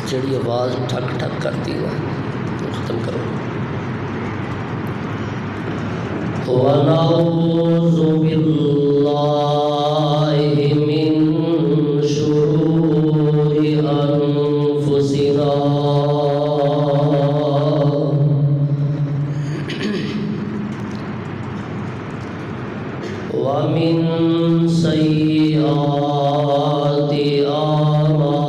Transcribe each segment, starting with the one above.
جڑی آواز ٹھک ٹھک کرتی ہے ختم کرو. وَنَعُوذُ بِاللَّهِ مِن شُرُورِ أَنفُسِنَا وَمِن سَيِّئَاتِ أَعْمَالِنَا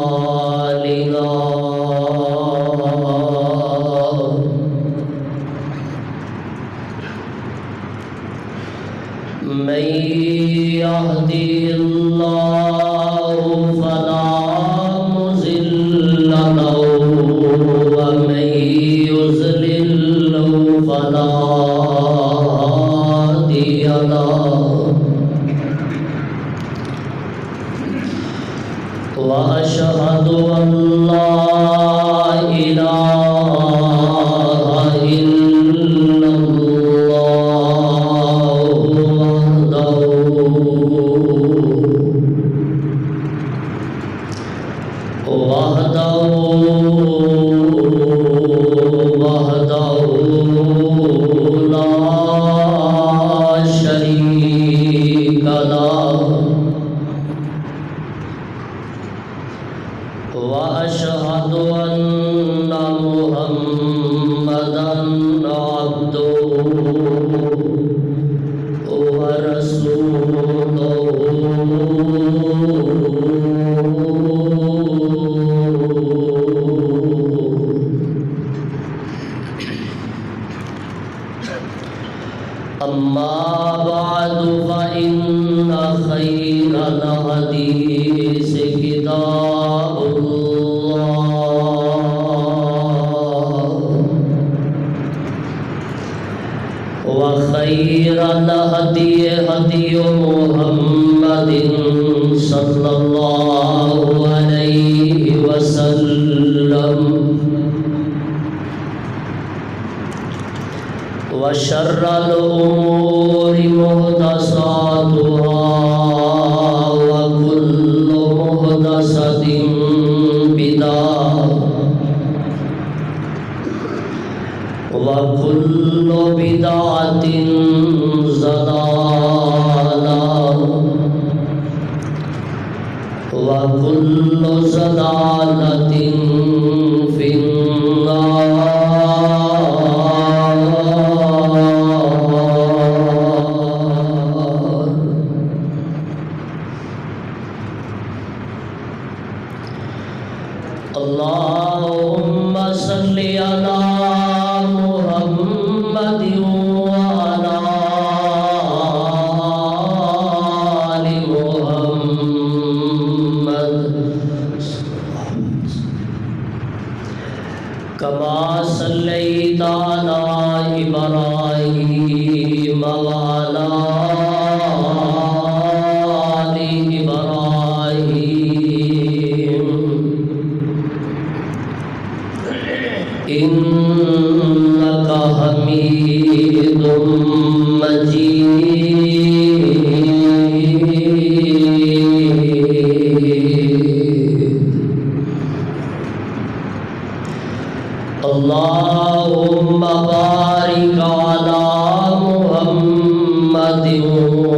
مَن يَهْدِهِ اللَّهُ فَلَا مُضِلَّ لَهُ وَمَن يُضْلِلْهُ فَلَا هَادِيَ لَهُ. وَأَشْهَدُ أَن لَّا إِلَٰهَ إِلَّا اللَّهُ وحده لا شريك له. وأشهد أن محمدًا عبده ورسوله. أما بعد فإن خير الحديث كتاب الله وخير الهدي هدي محمد صلى الله عليه وسلم وشر الأمور محدثاتها وكل محدثة بدعة وكل بدعة ضلالة وكل ضلالة في النار. اللهم صل على محمد وعلى آل محمد كما صليت على إبراهيم وعلى آل إبراهيم إنك حميد مجيد. اللهم بارك على محمد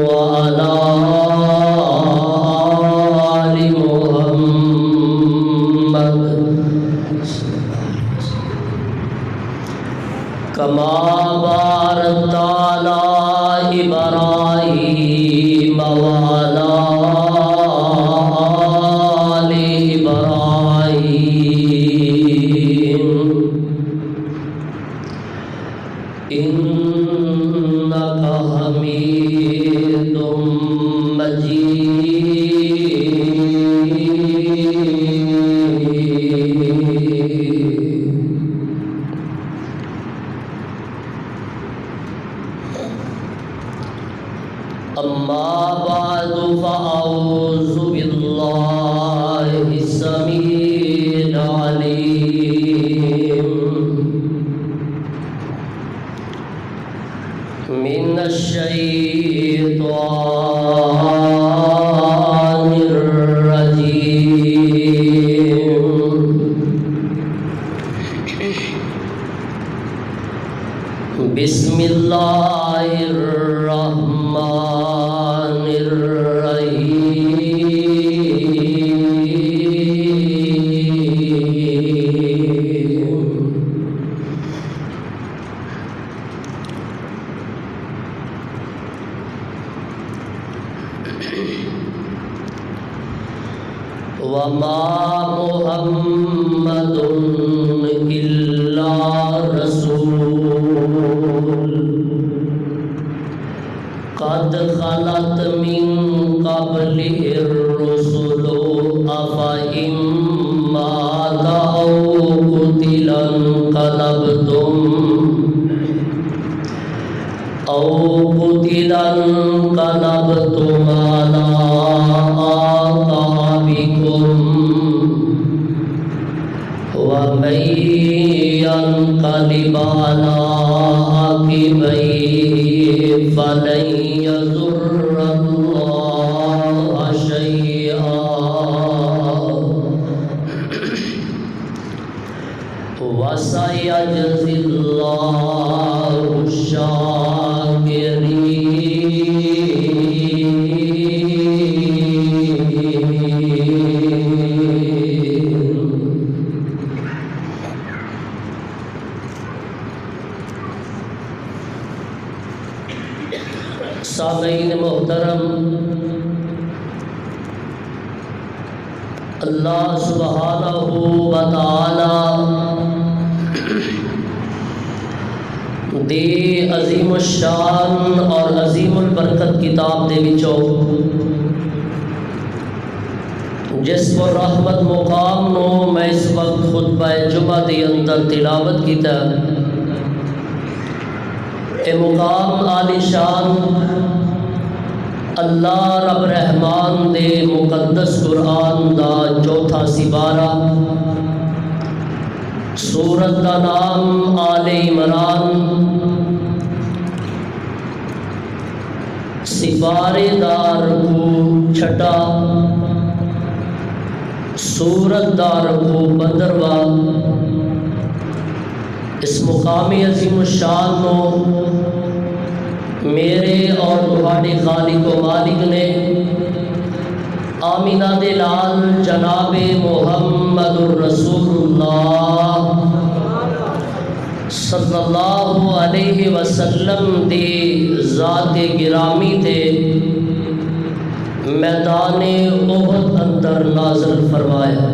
وعلى آل محمد كما باركت على إبراهيم وعلى آل إبراهيم إنك حميد مجيد. أما بعد فأعوذ بالله السميع العليم من الشيطان الرجيم. بسم الله الرحمن الرحيم. وما محمد إلا رسول قد خلت من قبله الرسل أفإن مات أو قتل انقلبتم على أعقابكم ومن ينقلب على عقبيه فلن يضر الله شيئا وسيجزي الله الشاكرين. سامعین محترم، اللہ سبحانہ و تعالی دے عظیم الشان اور عظیم البرکت کتاب دے وچوں جس پر رحمت مقام نو میں اس وقت خطبہ جمعہ دے اندر تلاوت کیتا. اے مقام عالی شان اللہ رب رحمان دے مقدس قرآن دا چوتھا سپارہ، سورت دا نام آل عمران، سپارے دا رکوع چھٹا، سورت دا رکوع 15واں. اس مقام عظیم الشان نو میرے اور تمہارے خالق و مالک نے آمینہ دے لال جناب محمد الرسول اللہ صلی اللہ علیہ وسلم دی ذات گرامی تے میدان احد اندر نازل فرمایا.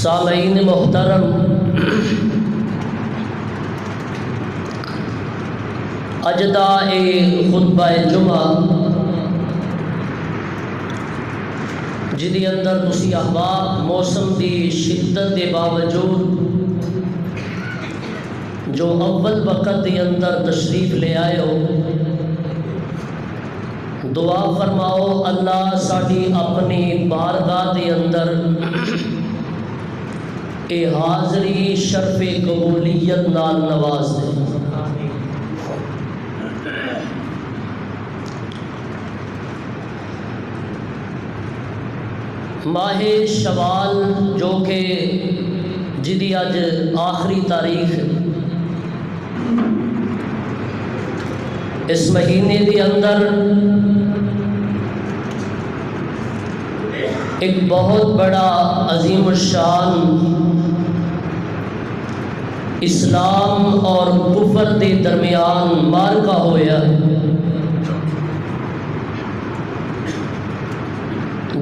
سامعین محترم، اج دا اے خطبہ جمعہ جدی اندر تسی احباب موسم دی شدت دے باوجود جو اول وقت دے اندر تشریف لے آئے ہو، دعا فرماؤ اللہ ساڈی اپنی بارگاہ دے اندر اے حاضری شرف قبولیت نال نواز دے. ماہ شوال جو کہ جدی اج آخری تاریخ، اس مہینے دے اندر ایک بہت بڑا عظیم الشان اسلام اور کفر دے درمیان معرکہ ہویا،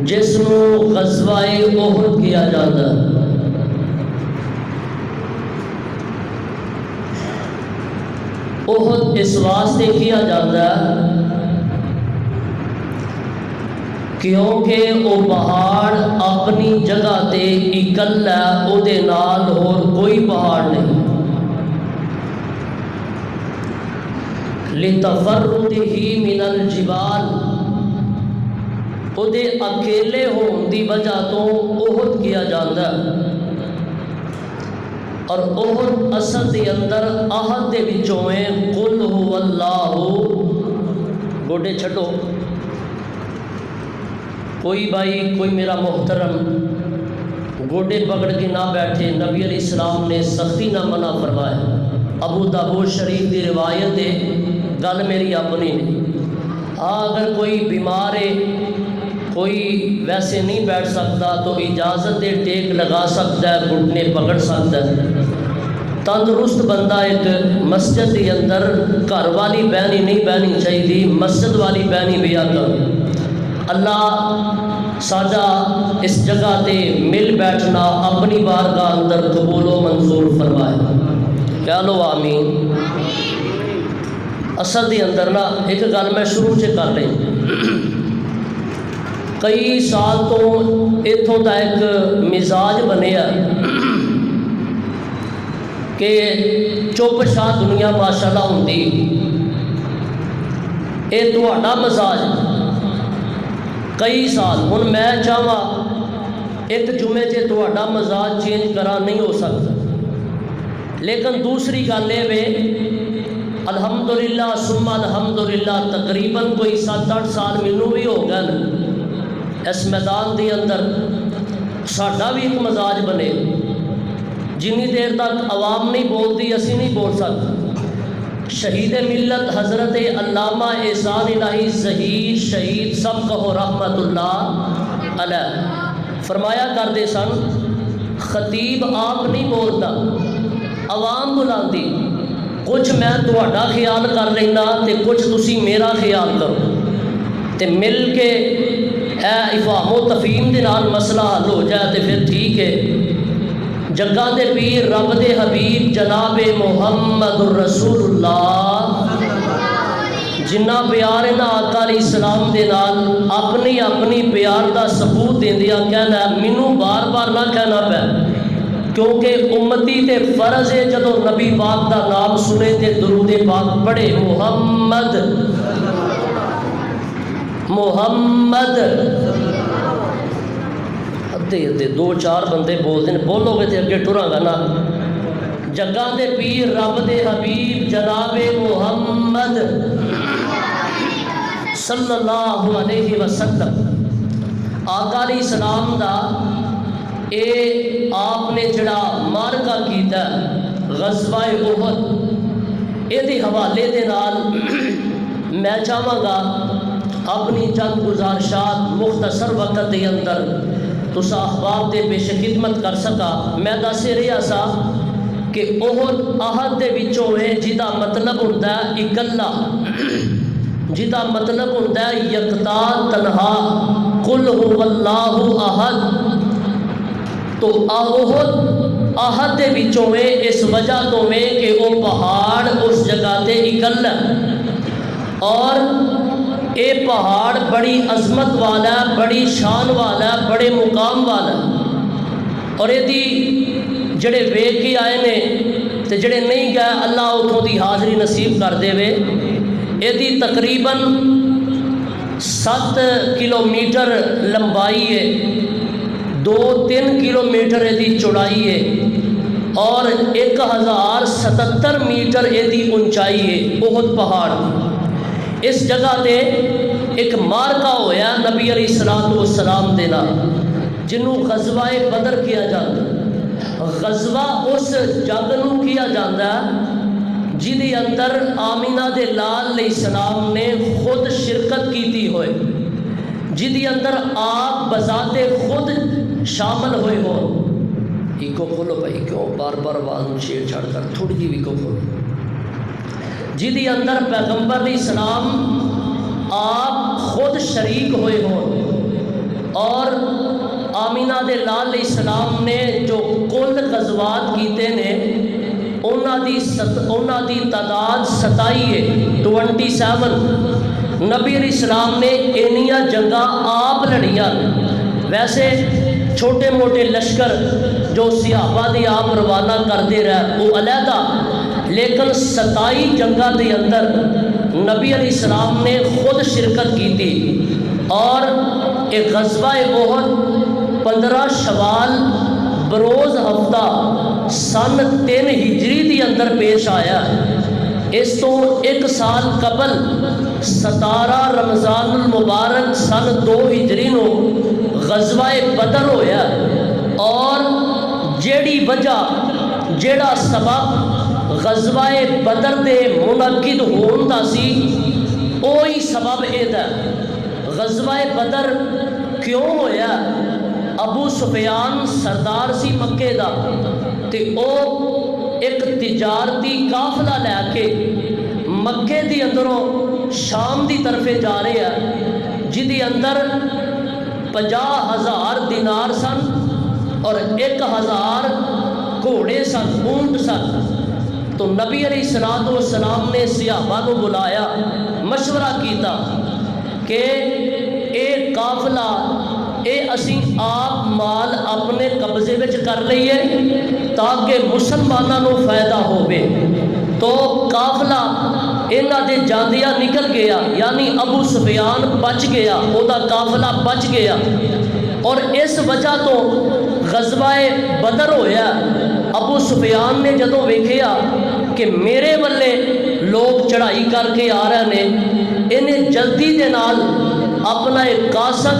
جس نو غزوہ احد کیا جاتا ہے. احد اس واسطے کیا جاتا ہے کیونکہ وہ پہاڑ اپنی جگہ تے اکلا ہے، او دے نال اور کوئی پہاڑ نہیں۔ لِتَفَرُّدِهِ مِنَ الْجِبَالِ، او دے اکیلے ہون دی وجہ تو احد کیا جاتا ہے۔ اور احد اصل دے اندر احد دے وچوں میں قُلْ هُوَ اللَّهُ، گوڈے چھٹو، کوئی بھائی کوئی میرا محترم گوڈے پکڑ کے نہ بیٹھے، نبی علیہ السلام نے سختی نہ منع فرمایا۔ ابو داؤد شریف دی روایت ہے، گل میری اپنی نہیں۔ ہاں اگر کوئی بیمار ہے، کوئی ویسے نہیں بیٹھ سکتا تو اجازت دے ٹیک لگا سکتا ہے، گھٹنے پکڑ سکتا ہے۔ تندرست بندہ ایک مسجد کے اندر گھر والی بہنی نہیں بہنی چاہیے، مسجد والی بہنی بیا کر۔ اللہ ساڈا اس جگہ تے مل بیٹھنا اپنی بارگاہ اندر قبول و منظور فرمائے، کہہ لو آمین۔ اصل دے اندر نا ایک گل میں شروع سے کر لیں، کئی سال تو اتوں کا ایک مزاج بنیا کہ چپ شاہ دنیا ماشاءاللہ ہوندی، یہ تہاڈا مزاج کئی سال۔ ہن میں چاہواں ایک جمعے سے تہاڈا مزاج چینج کرا نہیں ہو سکتا، لیکن دوسری گل یہ وے الحمدللہ ثم الحمدللہ تقریباً کوئی 7-8 سال مینوں بھی ہو گئے اس میدان دے اندر، ساڈا بھی ایک مزاج بنے، جنی دیر تک عوام نہیں بولتی اسی نہیں بول سکتے۔ شہید ملت حضرت علامہ احسان الہی ظہیر شہید سب کہو رحمت اللہ علیہ فرمایا کرتے سن، خطیب آپ نہیں بولتا، عوام بلاندی، کچھ میں تہاڈا خیال کر لینا تے کچھ تسی میرا خیال کرو تے مل کے اے افہام و تفہیم دے نال مسئلہ حل ہو جائے تے پھر ٹھیک ہے۔ جگاں دے پیر رب دے حبیب جناب محمد رسول اللہ جنہ پیار ہے نا آقا علیہ السلام دے نال اپنی اپنی پیار دا ثبوت دیندیا کہنا ہے، مینوں بار بار نہ کہنا پے، کیونکہ امتی تے فرض ہے جدو نبی پاک دا نام سنے تے درود پاک پڑھے، محمد محمد۔ ادھے 2-4 بندے بولتے ہیں، بولو گے تے اگے ٹراں گا نا۔ جگاں دے پیر رب دے حبیب جناب محمد صلی اللہ علیہ وسلم آقا علیہ السلام دا اے آپ نے جڑا مارکا کیتا غزوہ احد، اے دے حوالے دے نال میں چاہواں گا اپنی چند گزارشات مختصر وقت دے اندر تسا احباب دے پیش خدمت کر سکا۔ میں دس رہا سا کہ احد دے وچوں ہے جدا مطلب ہوندا ہے اکلا، جدا مطلب ہوندا ہے یکتا تنہا، قل هو اللہ احد۔ تو احد دے وچوں ہے اس وجہ تو میں کہ وہ پہاڑ اس جگہ تے اکلا، اور اے پہاڑ بڑی عظمت والا، بڑی شان والا، بڑے مقام والا، اور یہ دی جڑے ویکھ کے آئے نے تے جڑے نہیں گئے اللہ اتھوں دی حاضری نصیب کر دے وے۔ یہ دی تقریباً 7 کلومیٹر لمبائی ہے، 2-3 کلومیٹر یہ دی چوڑائی ہے، اور 1077 میٹر یہ دی اونچائی ہے احد پہاڑ۔ اس جگہ تے ایک مارکا ہویا نبی علیہ السلام دے نال جنوں غزوہ بدر کیا جاتا۔ غزوہ اس جنگ نوں کیا جاتا جدی اندر آمینہ دے لال علیہ السلام نے خود شرکت کیتی ہوئے، جدی اندر آپ بذات خود شامل ہوئے ہو۔ ایکو کھولو بھائی، کیوں بار بار آواز چھیڑ چھاڑ کر، تھوڑی جی بھی کو کھولو۔ جدی اندر پیغمبر علیہ السلام آپ خود شریک ہوئے ہوں، اور آمینہ دے لال علیہ السلام نے جو کل غزوات کیتے نے انہاں انہاں دی تعداد 27 ہے، 27۔ نبی علیہ السلام نے اینیاں جنگاں آپ لڑیاں۔ ویسے چھوٹے موٹے لشکر جو صحابہ دی آپ روانہ کرتے رہے وہ علیحدہ، لیکن 27 جنگاں دے اندر نبی علیہ السلام نے خود شرکت کی تھی۔ اور ایک غزوہ احد 15 شوال بروز ہفتہ سن 3 ہجری دی اندر پیش آیا۔ اس تو ایک سال قبل 17 رمضان المبارک سن 2 ہجری نو غزوہ بدر ہویا۔ اور جیڑی وجہ جیڑا سبب غزوہ بدر دے منعقد ہون دا سی وہی سبب اے دا۔ غزوہ بدر کیوں ہویا؟ ابو سفیان سردار سی مکے دا تے او ایک تجارتی قافلہ لے کے مکے دی اندروں شام دی طرف جا رہے ہیں، جدی اندر 50,000 دینار سن اور 1,000 گھوڑے سن، اونٹ سن۔ تو نبی علیہ السلام نے صحابہ کو بلایا، مشورہ کیتا کہ اے قافلہ اے اسی آپ مال اپنے قبضے وچ کر لئیے تاکہ مسلمانوں کو فائدہ ہوئے۔ تو قافلہ انہاں دے جاندیاں نکل گیا، یعنی ابو سفیان بچ گیا، او دا قافلہ بچ گیا۔ اور اس وجہ تو غزوہ بدر ہویا۔ ابو سفیان نے جدوں ویکھیا کہ میرے والے لوگ چڑھائی کر کے آ رہے ہیں، انہیں جلدی دے نال اپنا ایک قاصد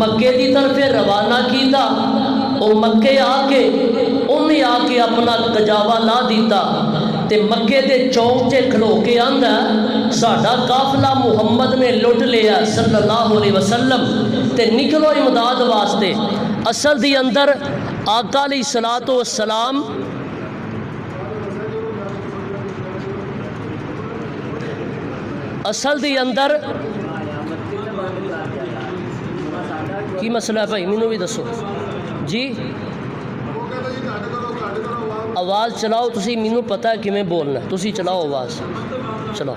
مکے دی طرف روانہ کیتا۔ او مکے انہیں آ کے اپنا کجاوا لا دیتا تے مکے دے چوک تے کھلو کے آندا ساڈا قافلہ محمد نے لٹ لیا صلی اللہ علیہ وسلم تے نکلو امداد واسطے۔ اصل دی اندر آقا علیہ السلام اصل دی اندر کی مسئلہ ہے بھائی مینوں بھی دسو جی؟ آواز چلاؤ تسی، مینوں پتہ ہے کیویں بولنا، تسی چلاؤ آواز چلاؤ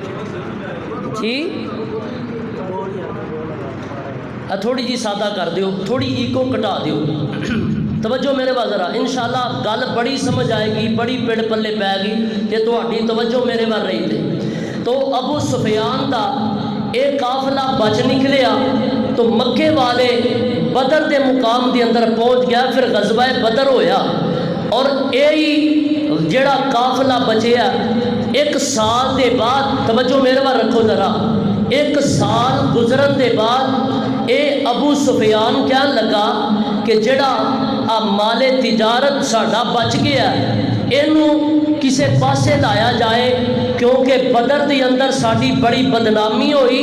جی۔ تھوڑی جی سادہ کر دیو، تھوڑی ایکو کٹا دیو۔ توجہ میرے پاس ذرا، انشاءاللہ گل بڑی سمجھ آئے گی، بڑی پیڑ پلے پے گی کہ تہاڈی توجہ میرے وال رہی تھی۔ تو ابو سفیان دا ایک قافلہ بچ نکلیا تو مکے والے بدر دے مقام دے اندر پہنچ گیا، پھر غزوہ بدر ہویا۔ اور یہی جڑا قافلہ بچیا 1 سال دے بعد، توجہ میرے وال رکھو ذرا، 1 سال گزرن دے بعد اے ابو سفیان کہن لگا کہ جڑا مال تجارت ساڈا بچ گیا اینو کسے پاسے لایا جائے، کیونکہ بدر دی اندر ساڈی بڑی بدنامی ہوئی،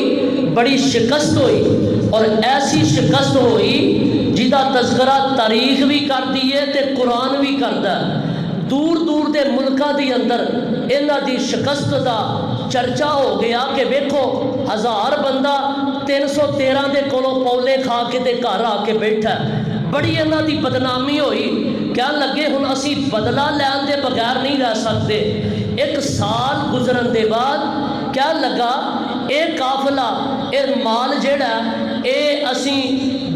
بڑی شکست ہوئی، اور ایسی شکست ہوئی جدا تذکرہ تاریخ بھی کر دیئے تے قرآن بھی کردا ہے۔ دور دور دے ملکہ دی اندر انہاں دی شکست دا چرچا ہو گیا کہ ویکھو 1000 بندہ 313 دے کولوں پولے کھا کے تے گھر آ کے بیٹھا ہے۔ بڑی انہاں دی بدنامی ہوئی، کہن لگے ہن اسی بدلہ لین دے بغیر نہیں رہ سکتے۔ 1 سال گزرن دے بعد کہن لگا اے قافلہ اے مال جیڑا اے اسی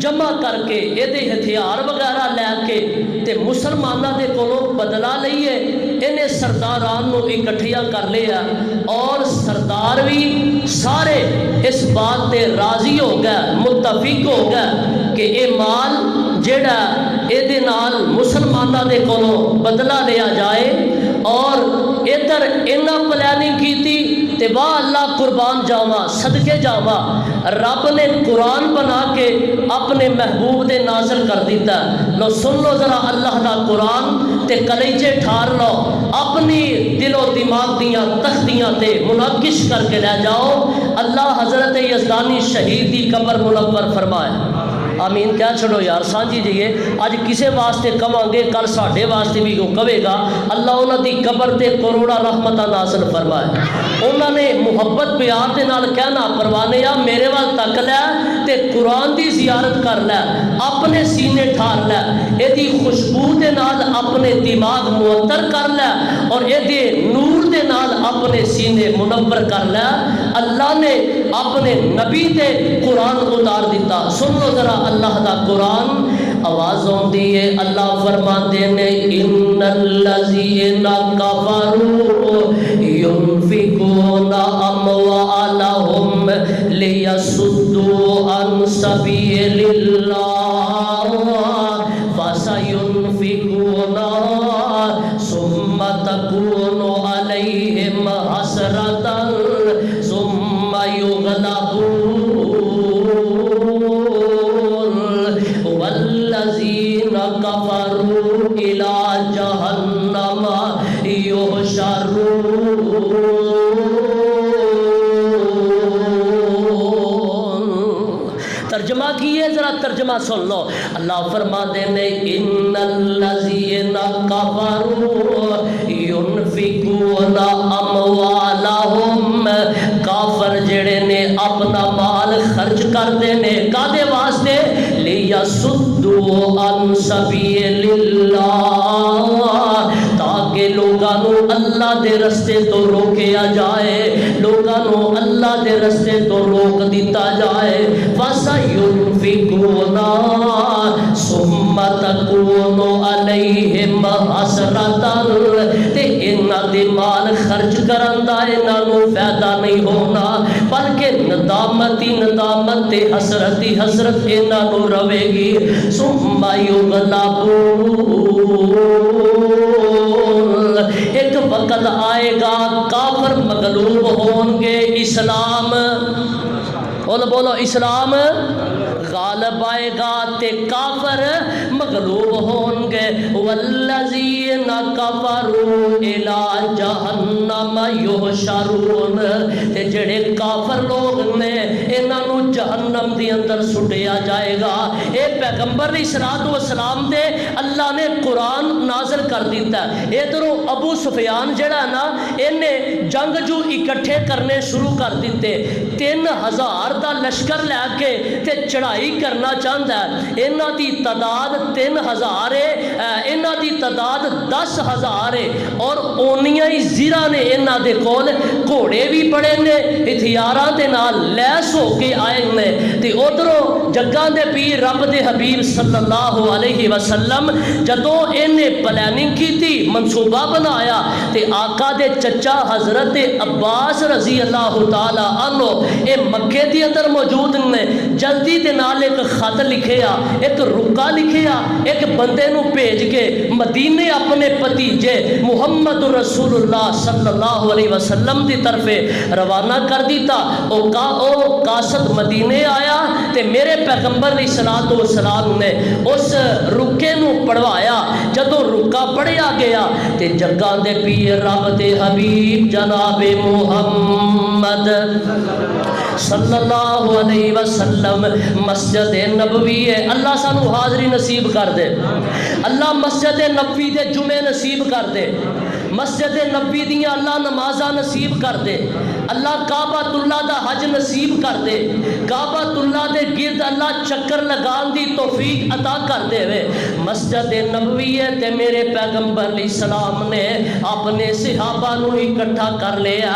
جمع کر کے اے دے ہتھیار وغیرہ لے کے تے مسلمانہ دے کولوں بدلہ لئیے۔ انہیں سرداران نو اکٹھیاں کر لیا اور سردار بھی سارے اس بات تے راضی ہو گئے، متفق ہو گئے کہ اے مال جیڑا اے دے نال مسلمانہ دے کولوں بدلہ لیا جائے۔ اور ادھر انہاں پلاننگ کی تھی تے واہ اللہ قربان جاواں صدقے جاواں، رب نے قرآن بنا کے اپنے محبوب دے نازل کر دیتا ہے۔ لو سن لو ذرا اللہ دا قرآن تے کلیجے ٹھار لو، اپنی دل و دماغ دیاں تختیاں تے منعکس کر کے لے جاؤ۔ اللہ حضرت یزدانی شہید دی قبر منور فرمائے، آمین کہہ چھڑو یار سانجی جئیے۔ آج کسے واسطے کماں گے کل ساڑھے واسطے بھی کو کہے گا اللہ انہاں دی قبر تے کروڑا رحمتہ نازل فرمائے۔ انہاں نے محبت پیار دے نال کہنا پروانیا میرے وال تک لے تے قرآن دی زیارت کر لے، اپنے سینے ٹھار لے، اے دی خوشبو دے نال اپنے دماغ معطر کر لے، اور اے دے اپنے سینے منور کر لیا، اللہ نے اپنے نبی تے قرآن اتار دیتا۔ سن لو ذرا اللہ دا قرآن، آواز ہوندی ہے، اللہ فرماتے نے ان الذین کفروا ينفقون اموالهم ليصدوا عن سبيل الله فسينفقونها ثم تكون عليهم حسرة ثم يغلبون والذين كفروا إلى جهنم يحشرون۔ ترجمہ کیے، ذرا ترجمہ سن لو۔ اللہ فرماتے ہیں ان الذین کفروا ينفقون اموالهم، کافر جڑے نے اپنا مال خرچ کرتے نے کادے واسطے؟ لیصدوا عن سبیل اللہ، تاکہ لوگاں نو اللہ دے رستے تو روکیا جائے، لوگاں نو اللہ دے رستے تو روک دیتا جائے۔ فَسَيُنْفِقُونَ ثُمَّ تَكُونُ عَلَيْهِمْ حَسْرَةً، تے انہاں دے مال خرچ کرن دا انہاں نو فائدہ نہیں ہونا، بلکہ ندامت ہی ندامت تے حسرت ہی حسرت انہاں نو رہے گی۔ ثُمَّ يُغْلَبُونَ، ایک وقت آئے گا کافر مغلوب ہوں گے، اسلام بولو اسلام غالب آئے گا تے کافر مغلوب ہوں گے۔ والذین کفروا الی جہنم یحشرون، تے جڑے کافر لوگ نے انہاں نو جہنم دی اندر سٹیا جائے گا۔ اے پیغمبر علیہ الصلوۃ والسلام دے اللہ نے قرآن نازل کر دیتا ہے۔ ادھروں ابو سفیان جڑا نا انہیں جنگجو اکٹھے کرنے شروع کر دیتے، 3000 دا لشکر لے کے تے چڑھائی کرنا چاہتا ہے۔ انہاں دی تعداد 3000 ہے، انہاں دی تعداد 10,000 ہے، اور اونیاں ہی زیرہ نے انہاں دے کول، گھوڑے بھی بڑے نے، ہتھیاراں دے نال لیس ہو کے آئے نے۔ تے ادھروں جگاں دے پیر رب دے حبیب صلی اللہ علیہ وسلم جدوں انہیں پلاننگ کی تھی، منصوبہ بنایا، تے آقا دے چچا حضرت عباس رضی اللہ تعالی عنہ اے مکے دی اندر موجود نے، جلدی دے نال ایک خط لکھیا، ایک رکا لکھیا، ایک بندے نو بھیج کے مدینے اپنے بھتیجے محمد رسول اللہ صلی اللہ علیہ وسلم دی طرف روانہ کر دیتا۔ او قاصد مدینے آیا تے میرے پیغمبر علیہ الصلوۃ والسلام نے اس رکے نو پڑھوایا۔ جدوں رکا پڑھیا گیا تے جگاں دے پیر رب دے حبیب جناب محمد صلی اللہ علیہ وسلم مسجد نبوی ہے، اللہ سانو حاضری نصیب کر دے، اللہ مسجد نبوی دے جمعے نصیب کر دے، مسجد نبوی دیاں اللہ نمازاں نصیب کر دے، اللہ کعبۃ اللہ دا حج نصیب کر دے، کعبۃ اللہ دے گرد اللہ چکر لگان دی توفیق عطا کر دے وے۔ مسجد نبوی ہے تے میرے پیغمبر علیہ السلام نے اپنے صحابہ نو اکٹھا کر لیا۔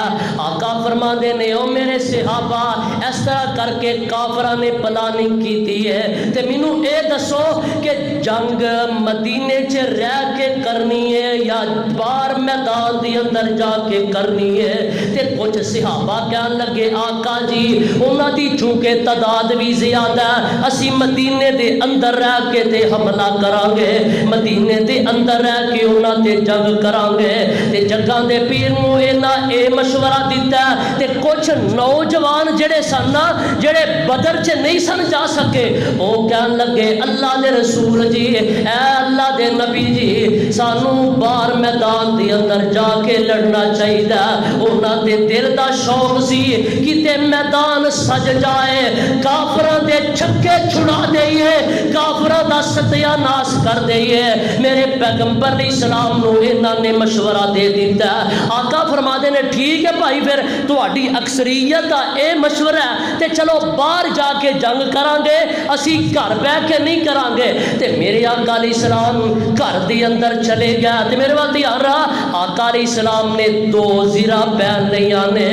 آقا فرما دے نے او میرے صحابہ اس طرح کر کے کافراں نے پلاننگ کیتی ہے، تے مینوں اے دسو کہ جنگ مدینے چ رہ کے کرنی ہے یا باہر میدان دی اندر جا کے کرنی ہے؟ تے کچھ صحابہ کہن لگے آقا جی انہاں دی چونکہ تعداد بھی زیادہ ہے، اسی مدینے دے اندر رہ کے تے حملہ کران گے، مدینے دے اندر رہ کے انہاں تے جنگ کران گے۔ تے جگاں دے پیر نو انہاں اے مشورہ دیتا ہے تے کچھ نوجوان جڑے سن جڑے بدر چ نہیں سن جا سکے او کہن لگے اللہ دے رسول جی، اے اللہ دے نبی جی، سانو باہر میدان دے اندر جا کے لڑنا چاہیے۔ انہاں دے دل دا شوق سی کتے میدان سج جائے، کافراں دے چھکے چھڑا دئیے، کافراں دا ستیا ناس کر دئیے۔ میرے پیغمبر علیہ السلام نو انہاں نے مشورہ دے دیتا ہے۔ آقا فرما دے نے ٹھیک ہے بھائی، پھر تہاڈی اکثریت دا اے مشورہ ہے تے چلو باہر جا کے جنگ کران گے، اسی گھر بیٹھ کے نہیں کران گے۔ تے میرے آقا علیہ السلام گھر دے اندر چلے گیا تے میرے وال دھیان رہا، آقا علیہ السلام نے 2 زرہ پہن لیا نے،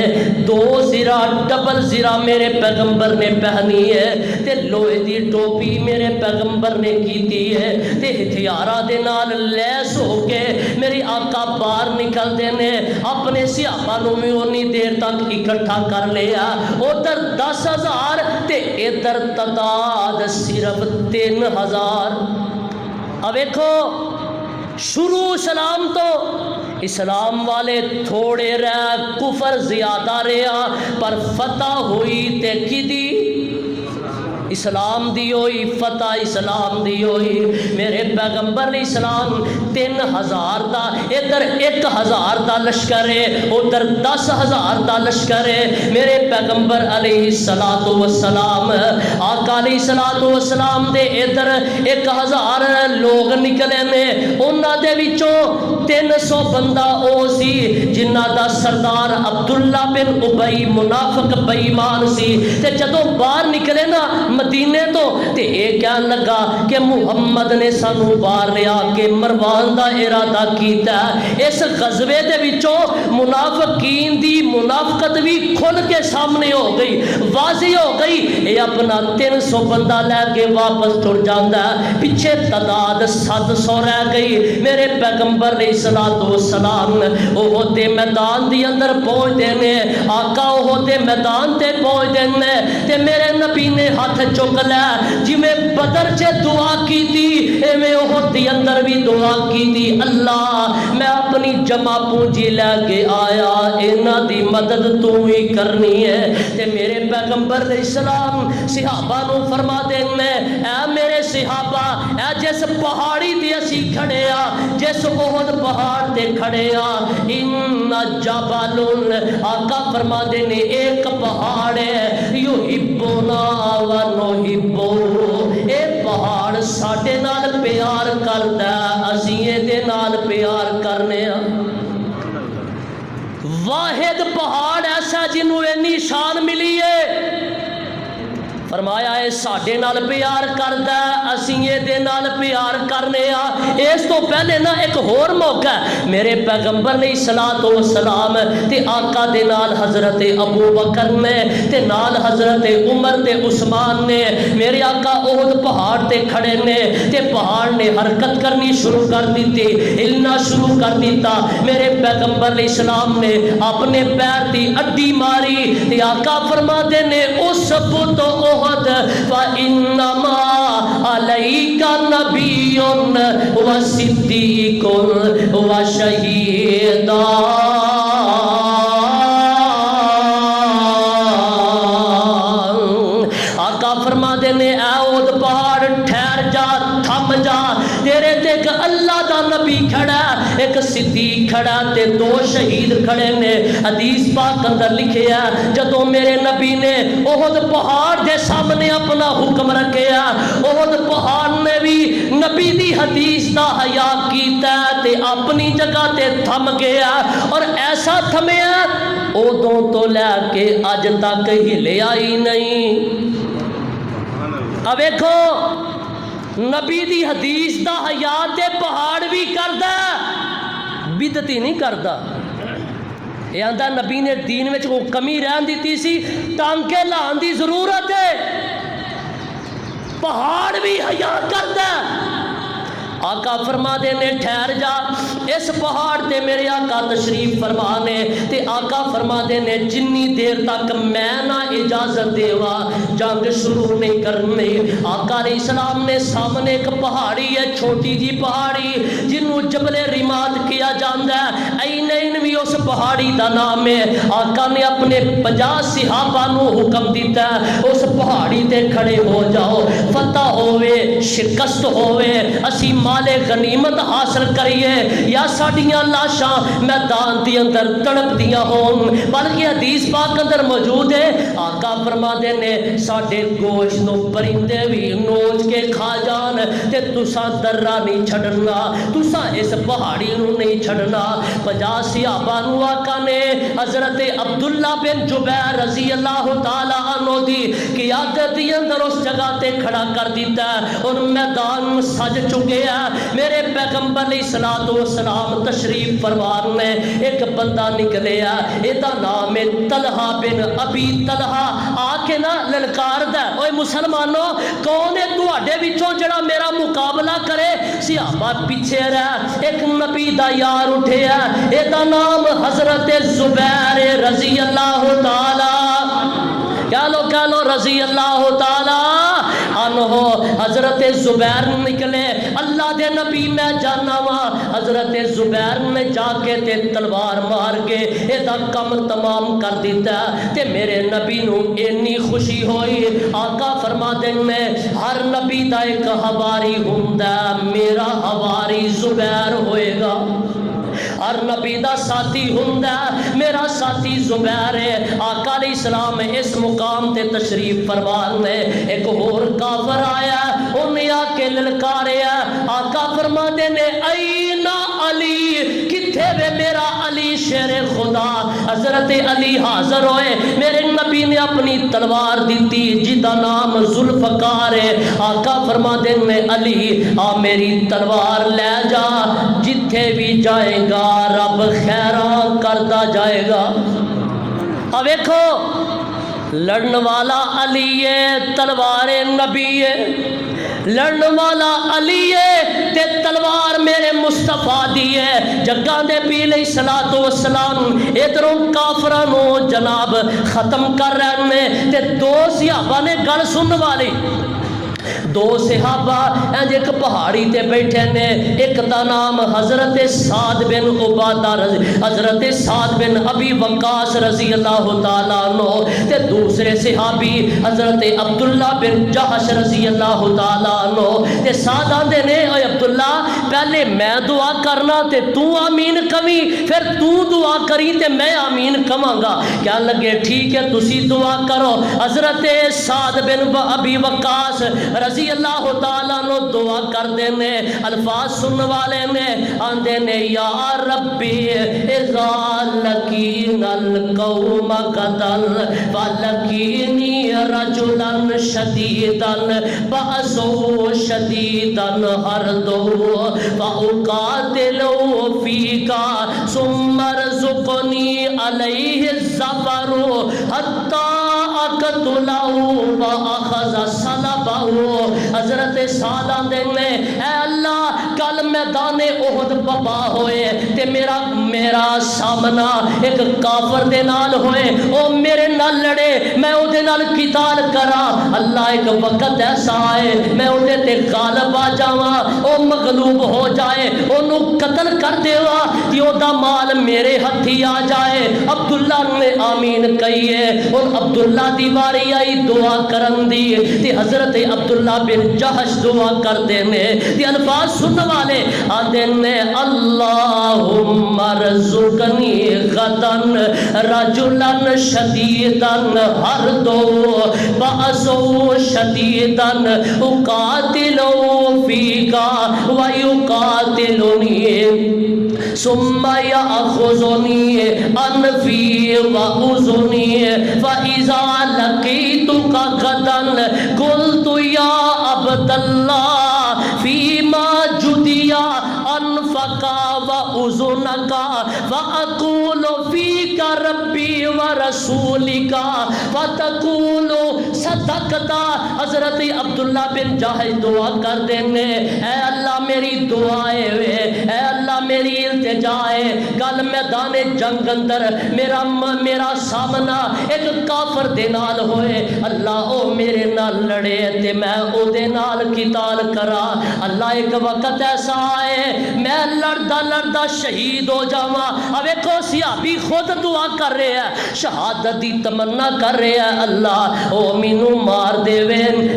2 زرہ ڈبل زرہ میرے پیغمبر نے پہنی ہے، تے لوہے دی ٹوپی میرے پیغمبر نے کیتی ہے، تے ہتھیاراں دے نال لیس ہو کے میری آقا باہر نکلدے نے، اپنے صحابہ نوں بھی اونی دیر تک اکٹھا کر لیا، ادھر 10,000 تے ادھر تعداد صرف 3,000۔ اب دیکھو شروع اسلام تو اسلام والے تھوڑے رہے، کفر زیادہ رہا، پر فتح ہوئی تے کی دی؟ اسلام دی ہوئی، فتح اسلام دی ہوئی۔ میرے پیغمبر علیہ السلام 3,000 دا، ادھر 1,000 دا لشکر ہے، ادھر 10,000 دا لشکر ہے۔ میرے پیغمبر علیہ السلام آقا علیہ السلام دے ادھر 1,000 لوگ نکلے نے، انہاں دے وچوں 300 بندہ او سی جنہاں دا سردار عبداللہ بن ابی منافق بے ایمان سی، تے جدوں باہر نکلے نا مدینے تو تے اے کہن لگا کہ محمد نے سانو باہر لیا کے مروان دا ارادہ کیتا ہے۔ اس غزوے دے وچوں منافقین دی منافقت بھی کھل کے سامنے ہو گئی، واضح ہو گئی۔ اے اپنا 300 بندہ لے کے واپس ٹر جاندا ہے، پیچھے تعداد 700 رہ گئی۔ میرے پیغمبر علیہ السلام احد دے میدان دی اندر پہنچ دے نے، آقا احد دے میدان تے پہنچ دے نے، تے میرے نبی نے ہاتھ چک لیا، جی میں بدر چے دعا کی تھی اے میں احد دی اندر بھی دعا کی تھی، اللہ میں اپنی جمع پونجی لے کے آیا، انہاں دی مدد تو ہی کرنی ہے۔ تے میرے پیغمبر علیہ السلام صحابہ نو فرما دینے، اے میرے صحابہ، اے جس پہاڑی تے اسی کھڑے آ، جس احد پہاڑ تے کھڑے آ، ان جبل، آقا فرما دینے ایک پہاڑ ہے، یحبنا ونحبو، اے پہاڑ ساڈے نال پیار کردا ہے، اسی دے نال پیار کرنے ہاں۔ واحد پہاڑ ایسا جنوں اینی شان ملی ہے، فرمایا ہے ساڈے نال پیار کردا ہے، اسی دے نال پیار کرنے آ۔ اس تو پہلے نا ایک اور موقع ہے، میرے پیغمبر علیہ السلام تے آقا دے نال حضرت ابو بکر نے تے نال حضرت عمر تے عثمان نے، میرے آقا احد پہاڑ تے کھڑے نے، تے پہاڑ نے حرکت کرنی شروع کر دیتی، ہلنا شروع کر دیتا۔ میرے پیغمبر علیہ السلام نے اپنے پیر دی اڈی ماری، تے آقا فرماتے نے اس بت احد فإنما عليك نبي وصديق وشهيد، آقا فرما دینے اے احد پہاڑ ٹھہر جا، تھم جا، تیرے تے ایک اللہ دا نبی کھڑا، ایک صدیق کھڑا تے 2 شہید کھڑے نے۔ حدیث پاک اندر لکھیا جدوں میرے نبی نے احد پہاڑ دے سامنے اپنا حکم رکھیا، احد پہاڑ نے بھی نبی دی حدیث دا حیا کیتا تے اپنی جگہ تے تھم گیا، اور ایسا تھمیا ادوں تو لے کے اج تک ہلیا ہی نہیں۔ اب دیکھو نبی دی حدیث دا حیات پہاڑ بھی کردا، بدعتی نہیں کردا۔ یہ آندا نبی نے دین وچ کو کمی رہن دیتی سی، ٹانکے لان دی ضرورت ہے، پہاڑ بھی حیا کردا۔ آقا فرما دینے ٹھہر جا، اس پہاڑ تے میرے آقا تشریف فرمانے، تے آقا فرما دینے جنی دیر تک میں نہ اجازت دیوا جنگ شروع نہیں کرنے۔ آقا علیہ السلام نے سامنے ایک پہاڑی ہے، چھوٹی جی پہاڑی جنوں جبل رماد کیا جاندا ہے، اینین بھی اس پہاڑی دا نام ہے۔ آقا نے اپنے 50 صحابہ نو حکم دیتا ہے اس پہاڑی تے کھڑے ہو جاؤ، فتح ہوئے شکست ہوئے، اسی مال غنیمت حاصل کریے یا ساڈیاں لاشاں میدان دی اندر تڑپ دیاں ہون۔ بلکہ حدیث پاک اندر موجود ہے، آقا فرما دینے ساڈے گوشت نو پرندے بھی نوچ کے کھا جان تے تساں درہ نہیں چھڑنا، تساں اس پہاڑی نو نہیں نہیں چھڑنا 50 صحابہ نو آقا نے حضرت عبداللہ بن جبیر رضی اللہ تعالیٰ عنہ دی قیادت دی اندر اس جگہ تے کھڑا کر دیتا ہے اور میدان سج چکے ہیں میرے پیغمبر علیہ الصلوۃ والسلام تشریف فرمان نے ایک بندہ نکلیا ایدا نام ہے طلحہ بن ابی طلحہ آ کے نا للکار دا اوے مسلمانوں کون ہے تواڈے وچوں جڑا میرا مقابلہ کرے صحابہ پیچھے رہ ایک نبی دا یار اٹھیا ایدا نام حضرت زبیر رضی اللہ تعالی کہہ لو رضی اللہ تعالی عنہ حضرت زبیر نکلے اللہ دے نبی میں جانا وا حضرت زبیر نے جا کے تے تلوار مار کے ایدا کم تمام کر دیتا تے میرے نبی نو اتنی خوشی ہوئی آقا فرما دیں میں ہر نبی دا ایک حواری ہوندا میرا حواری زبیر ہوئے گا ہر نبی دا ساتھی ہوندا میرا ساتھی زبیر ہے آقا علیہ السلام اس مقام تے تشریف فرمان نے ایک اور کافر آیا انہیں آ کے للکاریا آقا فرماتے نے اینا علی کتھے وے میرا علی شیر خدا حضرت علی حاضر ہوئے میرے نبی نے اپنی تلوار دیتی جدا نام ذوالفقار ہے آقا فرماتے نے علی آ میری تلوار لے جا جتھے بھی جائے گا رب خیران کرتا جائے گا اب دیکھو لڑن والا علی ہے تلوار نبی ہے لڑن والا علی ہے تے تلوار میرے مصطفیٰ دی ہے جگہ دے پی علیہ الصلوۃ والسلام ادھروں کافراں نو جناب ختم کر رہے ہیں تے دو صحابہ نے گل سن والی دو صحابہ ایک پہاڑی تے بیٹھے نے ایک دا نام حضرت سعد بن عبادہ حضرت سعد بن ابی وقاص رضی اللہ تعالیٰ عنہ تے دوسرے صحابی حضرت عبداللہ بن جحش رضی اللہ تعالیٰ عنہ تے سعد آندے نے اے عبداللہ پہلے میں دعا کرنا تے تو آمین کمی پھر تو دعا کری تے میں آمین کماں گا کیا لگے ٹھیک ہے تسی دعا کرو حضرت سعد بن ابی وقاص رضی اللہ تعالیٰ نو دعا کر دینے الفاظ سن والے نے آندے نے یا ربی اذا لکین القوم قتل فلکینی رجلا شدیدا بأسو شدیدا حردو فاقاتلو فیکا ثم رزقنی علیہ الزفر حتی اقتلو فاخذ صلبہو حضرت سعد آندے نے اے اللہ کل میدان احد بپا ہوئے تے میرا سامنا ایک کافر دے نال ہوئے او میرے نال لڑے میں او دے نال قتال کرا اللہ ایک وقت ایسا آئے میں او دے تے غالب آ جاواں او مغلوب ہو جائے انہوں قتل کر دیوا تے او دا مال میرے ہتھی آ جائے عبداللہ نے آمین کہیے اور عبداللہ دی واری آئی دعا کرن دی تے حضرت عبداللہ بن جحش دعا کر دینے تے الفاظ سن والے آدھے نے اللہم رزقنی غدن رجلا شدیدا حردو بأسو شدیدا اقاتلو فیکا ویقاتلنی ثم یأخذنی انفی وأذنی فإذا لقیتک غدن قلت یا عبداللہ فیما جدیا انفقا وأذنکا فأقول فیک ربی ورسولکا فتقول صدقتا حضرت عبداللہ بن جحش دعا کر دینے اے اللہ میری دعائے اے اللہ میری التجائے کل میدان جنگ اندر میرا سامنا ایک کافر دے نال ہوئے اللہ او میرے نال لڑے تے میں او دے نال قتال کرا اللہ ایک وقت ایسا آئے میں لڑدا لڑدا شہید شہید ہو جاواں۔ ویکھو صحابی خود دعا کر رہے ہیں، شہادت دی تمنا کر رہے ہیں، اللہ او مینوں مار دے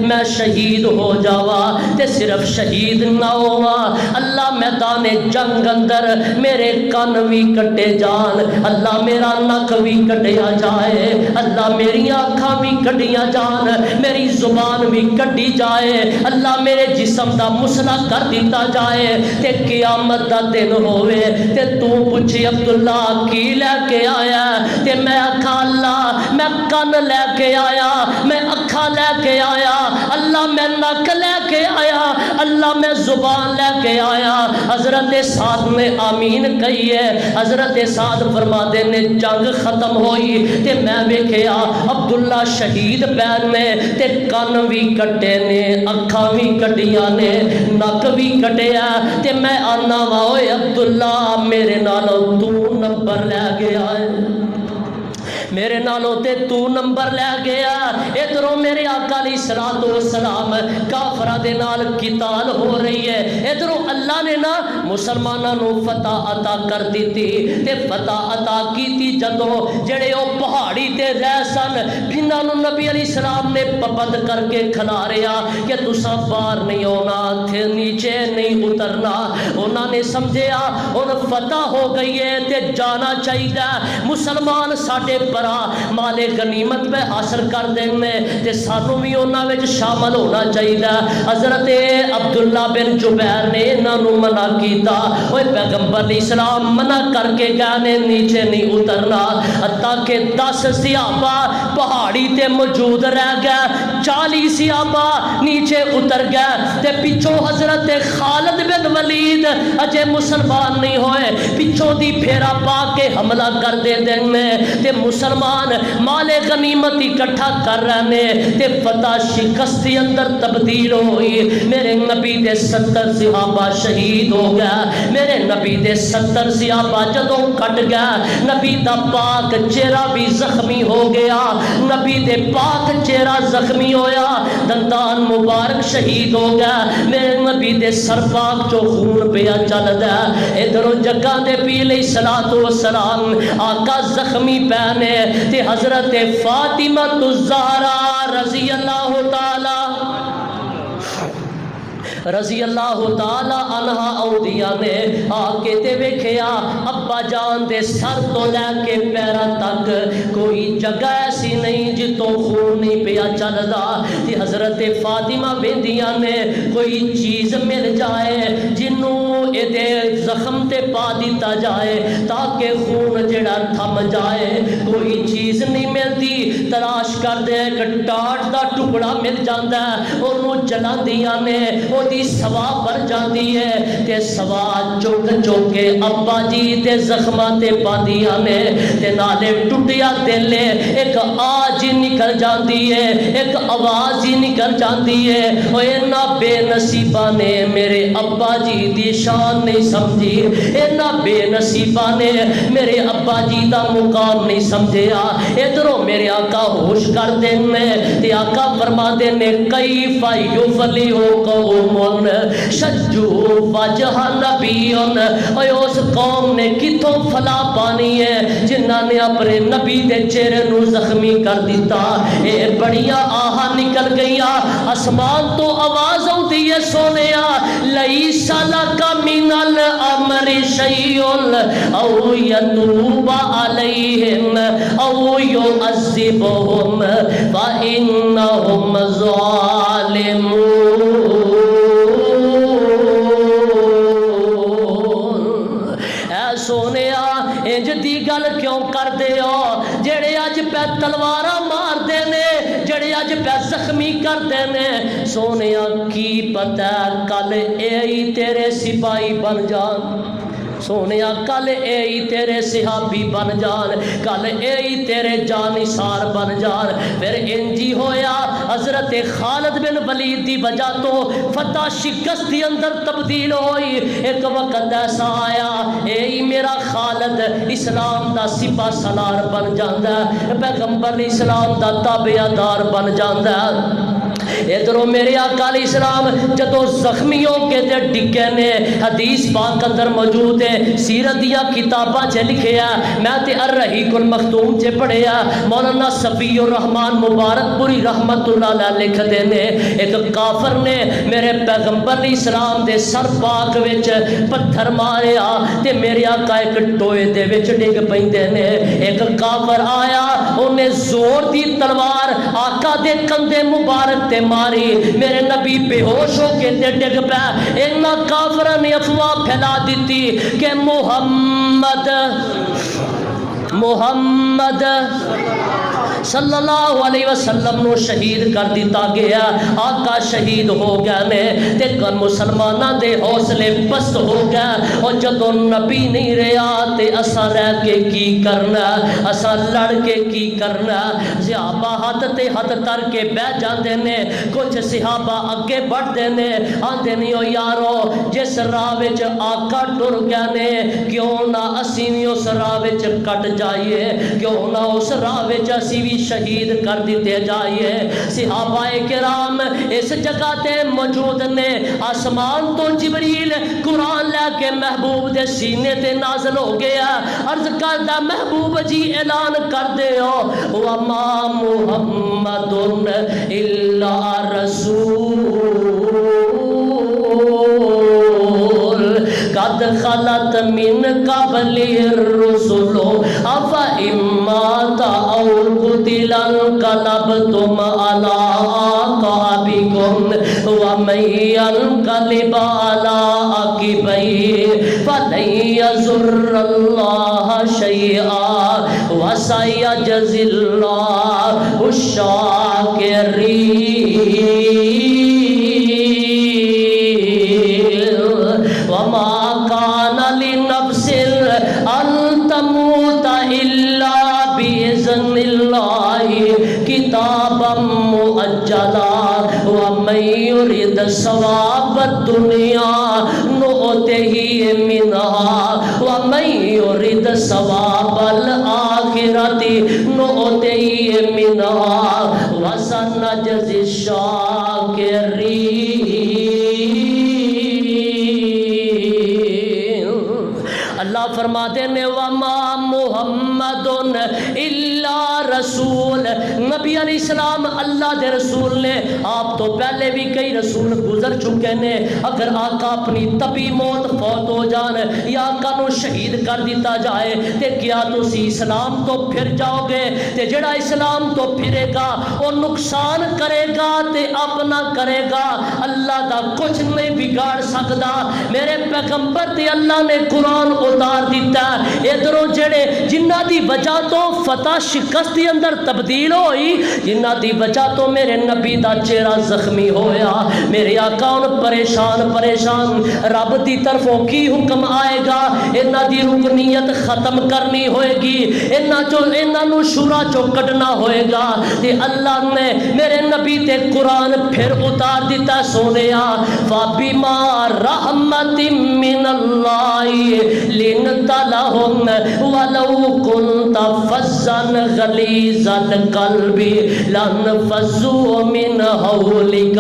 میں شہید ہو جاواں تے صرف شہید نہ ہوواں، اللہ میدان جنگ اندر میرے کان بھی کٹے جان، اللہ میرا نک بھی کٹیا جائے، اللہ میری آنکھاں بھی کٹیاں جان، میری زبان بھی کٹی جائے، اللہ میرے جسم دا مسئلہ کر دیتا جائے تے قیامت دا دن ہوئے تے تو پوچھے عبداللہ کی لے کے آیا تے میں آکھا اللہ میں کان لے کے آیا، میں اکھا لے کے آیا، اللہ میں نک لے کے آیا، اللہ میں زبان لے کے آیا۔ حضرت سعد نے آمین کہی ہے۔ حضرت سعد فرما دے نے جنگ ختم ہوئی تے میں ویکھیا عبداللہ شہید پین نے تے کان بھی کٹے نے، اکھاں بھی کٹیاں نے، نک بھی کٹیا تے میں آنا وا اوے عبداللہ میرے نالوں تو نمبر لے گیا ہے، میرے نالوں تے تو نمبر لے گیا۔ ادھروں میرے آقا علیہ الصلوۃ والسلام کافراں دے نال قتال ہو رہی ہے، ادھروں اللہ نے نا مسلماناں نو فتح عطا کر دیتی تے فتح عطا کیتی جدوں جڑے او پہاڑی تے رہ سن جنہاں نو نبی علیہ السلام نے پابند کر کے کھلاریا کہ تساں باہر نہیں ہونا، تھے نیچے نہیں اترنا، انہاں نے سمجھیا ہن فتح ہو گئی ہے تے جانا چاہیے، مسلمان ساڈے مال غنیمت پہ حاصل کر دینے تے سانو بھی انہاں وچ شامل ہونا چاہیے۔ حضرت عبداللہ بن جبیر نے انہاں نو منع کیتا، اوے پیغمبر علیہ السلام منع کر کے گئے نے نیچے نہیں اترنا، حتیٰ کہ 10 صحابہ پہاڑی تے موجود رہ گئے، 40 صحابہ نیچے اتر گئے تے پیچھوں حضرت خالد بن ولید اجے مسلمان نہیں ہوئے، پیچھوں دی پھیرا پا کے حملہ کر دے دینے تے مسلمان مال غنیمت اکٹھا کر رہے تے فتح شکست کے اندر تبدیل ہوئی۔ میرے نبی دے 70 صحابہ شہید ہو گئے، میرے نبی دے 70 صحابہ جدوں کٹ گئے، نبی دا پاک چہرہ بھی زخمی ہو گیا، نبی دے پاک چہرہ زخمی ہویا، دندان مبارک شہید ہو گیا، میرے نبی دے سر پاک چو خون پیا چلدا، ادھروں جگہ دے پی علیہ الصلوۃ والسلام آقا زخمی پہنے تے حضرت فاطمہ الزہرا رضی اللہ تعالی عنہ اودیاں نے آکے تے ویکھیا ابا جان دے سر تو لے کے پیراں تک کوئی جگہ ایسی نہیں جتوں خون نہیں پیا چلدا تے حضرت فاطمہ ویندیاں نے کوئی چیز مل جائے جنوں اے دے زخم تے پا دیتا جائے تاکہ خون جڑا تھم جائے، کوئی چیز نہیں ملتی، تلاش کر دے ایک ٹاٹ دا ٹکڑا مل جاندا ہے، انہوں جلاندیاں نے او دی سوا بھر جاندی ہے تے سوا چک چک کے ابا جی تے زخماں تے پاندیاں نے تے نالے ٹوٹیا دل ایک آج ہی نکل جاندی ہے، ایک آواز ہی نکل جاندی ہے، او اینا بے نصیبہ نے میرے ابا جی دی شان نہیں سمجھی، اینا بے نصیبہ نے میرے ابا جی دا مقام نہیں سمجھیا۔ ادھروں میرے آقا ہوش کر دینے تے آقا فرما دینے کیف یفلح قوم شجو وجہ نبی، اے اس قوم نے کتوں فلاح پانی ہے جنہاں نے اپنے نبی دے چہرے نو زخمی کر دیتا، اے بڑیاں آہا نکل گئیاں، آسمان تو آواز ہوتی ہے سونیا لیس لک من الامر شیء او یتوب علیہم او یعذبہم فانہم ظالمون۔ اے سونیا انج دی گل کیوں کر دے ہو جڑے اج پہ تلواراں مار دے نے، جڑے اج پہ زخمی کر دے نے، سونیا کی پتہ کل اے تیرے سپاہی بن جان، سونیا کل اے تیرے صحابی بن جان، کل اے تیرے جانثار بن جان۔ پھر انجی ہویا حضرت خالد بن ولید دی وجہ تو فتح شکست دی اندر تبدیل ہوئی، ایک وقت ایسا آیا اے میرا خالد اسلام دا سپاہ سالار بن جاندا ہے، پیغمبر اسلام دا تابعدار بن جاندا ہے۔ ادھروں میرے آقا علیہ السلام جدو زخمی ہو کے تے ڈگے نے، حدیث پاک اندر موجود ہے، سیرت دیا کتاباں چ لکھیا، میں تے الرحیق المختوم چ پڑھیا، مولانا صفی الرحمان مبارک پوری رحمت اللہ علیہ لکھتے نے ایک کافر نے میرے پیغمبر علیہ السلام دے سر پاک وچ پتھر ماریا تے میرے آقا ایک ٹوئے دے وچ ڈگ پیندے نے، ایک کافر آیا انہیں زور دی تلوار آقا دے کندھے مبارک تے ماری، میرے نبی بے ہوش ہو کے تے ڈگ پیا، انہاں کافراں نے افواہ پھیلا دیتی کہ محمد صلی اللہ علیہ وسلم نو شہید کر دیتا گیا، آقا شہید ہو گیا نے تے مسلماناں دے حوصلے پست ہو گیا، اور جدوں نبی نہیں رہا تے اساں رہ کے کی کرنا، اساں لڑ کے کی کرنا، صحابہ ہاتھ تے ہاتھ تر کے بیٹھ جاندے نے، کچھ صحابہ اگے بڑھدے نے، آندے نہیں او یارو جس راہ وچ آقا ٹر گیا نے کیوں نہ اسی وی اس راہ وچ کٹ جائیے، کیوں نہ اس راہ وچ اسی وی شہید کر دیتے جائیے۔ صحابہ کرام اس جگہ تے موجود نے، آسمان تو جبریل قرآن لے کے محبوب دے سینے تے نازل ہو گیا، عرض کردہ محبوب جی اعلان کر دے ہو وَمَا مُحَمَّدٌ إِلَّا رَسُولٌ قد خلت من قبله الرسل أفإن مات أو قتل انقلبتم على أعقابكم ومن ينقلب على عقبيه فلن يضر الله شيئا وسيجزي الله الشاكرين وما كان لنفس أن تموت إلا بإذن الله كتابا مؤجلا ومن يرد ثواب الدنيا نؤته منها ومن يرد ثواب الآخرة نؤته منها وسنجزي الشاكرين۔ اللہ فرماتے ہیں وَمَا مُحَمَّدٌ إِلَّا رسول، نبی علیہ السلام اللہ دے رسول نے، آپ تو پہلے بھی کئی رسول گزر چکے نے، اگر آقا اپنی طبی موت فوت ہو جان یا آقا نو شہید کر دیتا جائے تے کیا تسی اسلام تو پھر جاؤ گے؟ تے جڑا اسلام تو پھرے گا وہ نقصان کرے گا تے اپنا کرے گا، اللہ دا کچھ نہیں بگاڑ سکتا۔ میرے پیغمبر تے اللہ نے قرآن اتار دیتا، ادھروں جڑے جنہ دی وجہ تو فتح شکست دی اندر تبدیل ہوئی، جنہ دی وجہ تو میرے نبی دا چہرہ زخمی ہویا، میرے آقا ان پریشان رب دی طرفوں کی حکم آئے گا، انہاں دی رکنیت ختم کرنی ہوئے گی، انہاں نو شورا چو کڈنا ہوئے گا، تے اللہ نے میرے نبی تے قرآن پھر اتار دیتا، سونیا فَبِمَا رَحْمَةٍ مِّنَ اللَّهِ لِنْتَ لَهُمْ وَلَوْ كُنْتَ فَظًّا غَلِيظَ الْقَلْبِ لَانفَضُّوا مِنْ حَوْلِكَ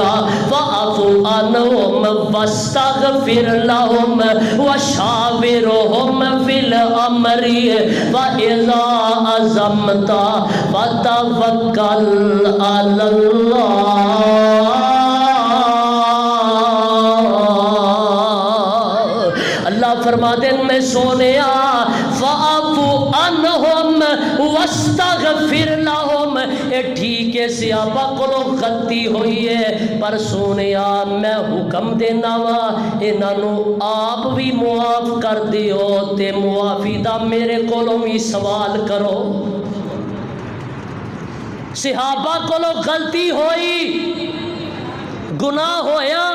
فَاعْفُ عَنْهُمْ وَاسْتَغْفِرْ لَهُمْ وَشَاوِرْهُمْ فِي الْأَمْرِ وَإِذَا عَزَمْتَ فَتَوَكَّلْ عَلَى اللَّهِ۔ اللہ فرماتے ہیں میں سونیا فَاعْفُ عَنْهُمْ وَاسْتَغْفِرْ لَهُمْ، اے ٹھیک ہے صحابہ کو غلطی ہوئی ہے پر سونیا میں حکم دینا وا انہاں نو آپ بھی معاف کر دیو تے معافی دا میرے کولوں بھی سوال کرو۔ صحابہ کو غلطی ہوئی، گناہ ہویا،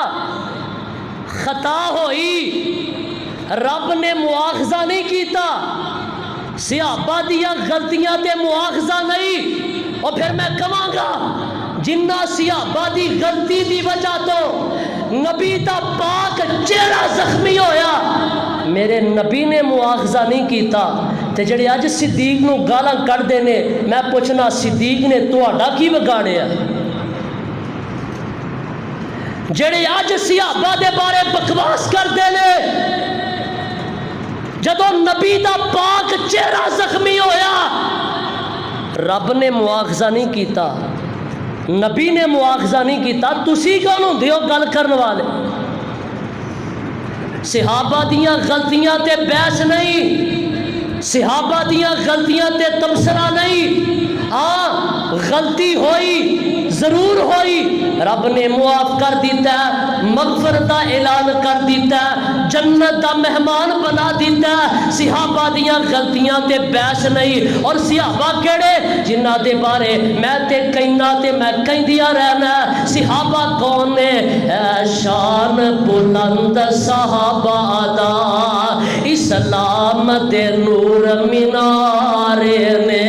خطا ہوئی، رب نے مواخذہ نہیں کیتا، صحابہ دیا غلطیاں تے مواخذہ نہیں، اور پھر میں کہاں گا جنہ صحابہ دی غلطی دی وجہ تو نبی دا پاک چہرہ زخمی ہویا، میرے نبی نے مواخذہ نہیں کیتا، تے جڑے اج صدیق نو گالاں کڈدے نے، میں پوچھنا صدیق نے تہاڈا کی بگاڑیا؟ جڑے اج صحابہ دے بارے بکواس کرتے ہیں، جدو نبی دا پاک چہرہ زخمی ہویا رب نے مواخذہ نہیں کیتا، نبی نے مواخذہ نہیں کیتا، تسی کون ہوندے ہو گل کرن والے؟ صحابہ دیاں غلطیاں تے بحث نہیں، صحابہ دیاں غلطیاں تے تبصرہ نہیں، ہاں غلطی ہوئی ضرور ہوئی، رب نے معاف کر دیتا ہے، مغفرت کا اعلان کر دیتا ہے، جنت کا مہمان بنا دیتا ہے۔ صحابہ دیاں غلطیاں تے بحث نہیں، اور صحابہ کیڑے جنہ دے بارے میں تے کہنا تے میں کہندیا رہنا، صحابہ کون نے؟ اے شان بلند صحابہ دا اسلام دے نور مینارے نے،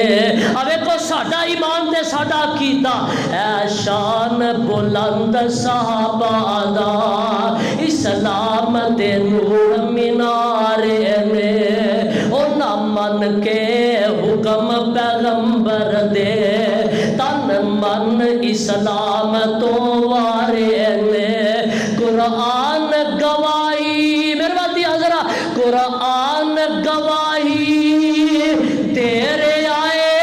اوے کو ساڈا ایمان تے ساڈا عقیدہ، اے شان بلند صحابہ دا اسلام دے نور مینارے نے، او نہ من کے حکم پیغمبر دے تن من اسلام تو وارے نے، قرآن گواہی میرے بات دیا ذرا، قرآن گواہی تیرے آئے،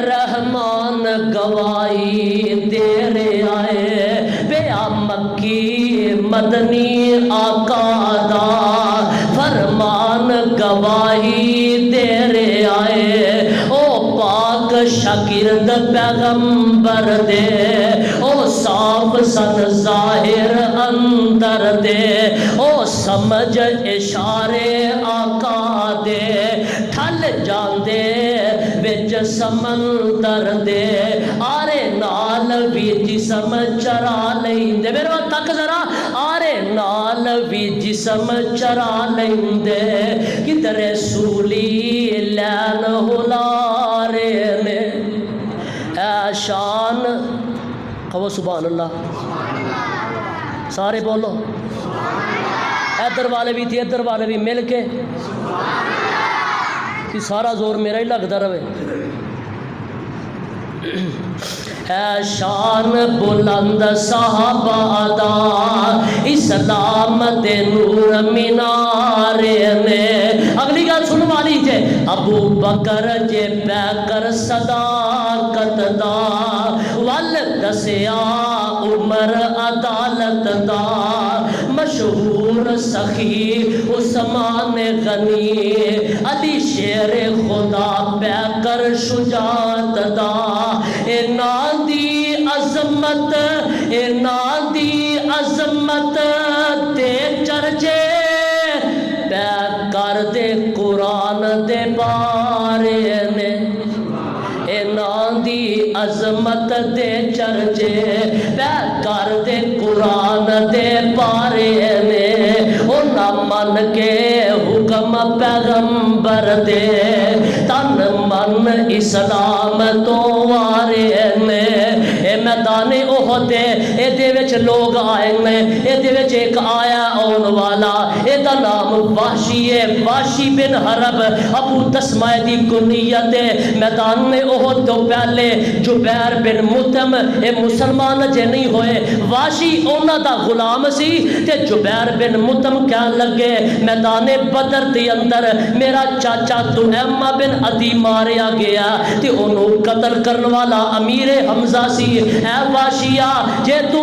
رحمان گواہی تیرے آئے، بیا مکی مدنی آقا دا فرمان گواہی تیرے آئے، او پاک شاگرد پیغمبر دے، او صاف سن ظاہر اندر دے، او سمجھ اشارے آقا دے، ٹھل جاندے وچ سمندر دے، آرے نال بھی جسم چرا لیندے، میرے وقت تک ذرا، آرے نال بھی جسم چرا لیندے، کدھر سولی لین ہلارے نے، اے شان کہو سبحان اللہ، سارے بولو، ادھر والے بھی تھے ادھر والے بھی مل کے، کہ سارا زور میرا ہی لگتا رہے، اے شان بلند صحابہ دا اسلام دے نور مینارے نے، اگلی گل سن والی جے، ابو بکر جے پیکر صداقت دا ول دسیا عمر عدالت دا، مشہور سخی عثمان غنی علی شیر خدا پیکر شجاعت دا، اے نادی عظمت، اے نادی عظمت دے چرچے پیکر دے قرآن دے بارے نے، اے نادی عظمت دے چرچے پیکر دے قرآن دے بارے نے، او نہ من کے حکم پیغمبر دے تن من اسلام تو وارے نے، اے میدان احد اے دے وچ لوگ آئے نے، اے دے وچ ایک آیا آن والا، اے دا نام وحشی ہے، وحشی بن حرب، ابو تسمہ دی کنیت، میدان احد تو پہلے جبیر بن مطعم اے مسلمان جے نہیں ہوئے، وحشی اونا دا غلام سی، تے جبیر بن مطعم کہن لگے میدان بدر دی اندر میرا چاچا دعیمہ بن عدی ماریا گیا، تے انہوں قتل کرن والا امیر حمزہ سی، اے وحشیہ جے تو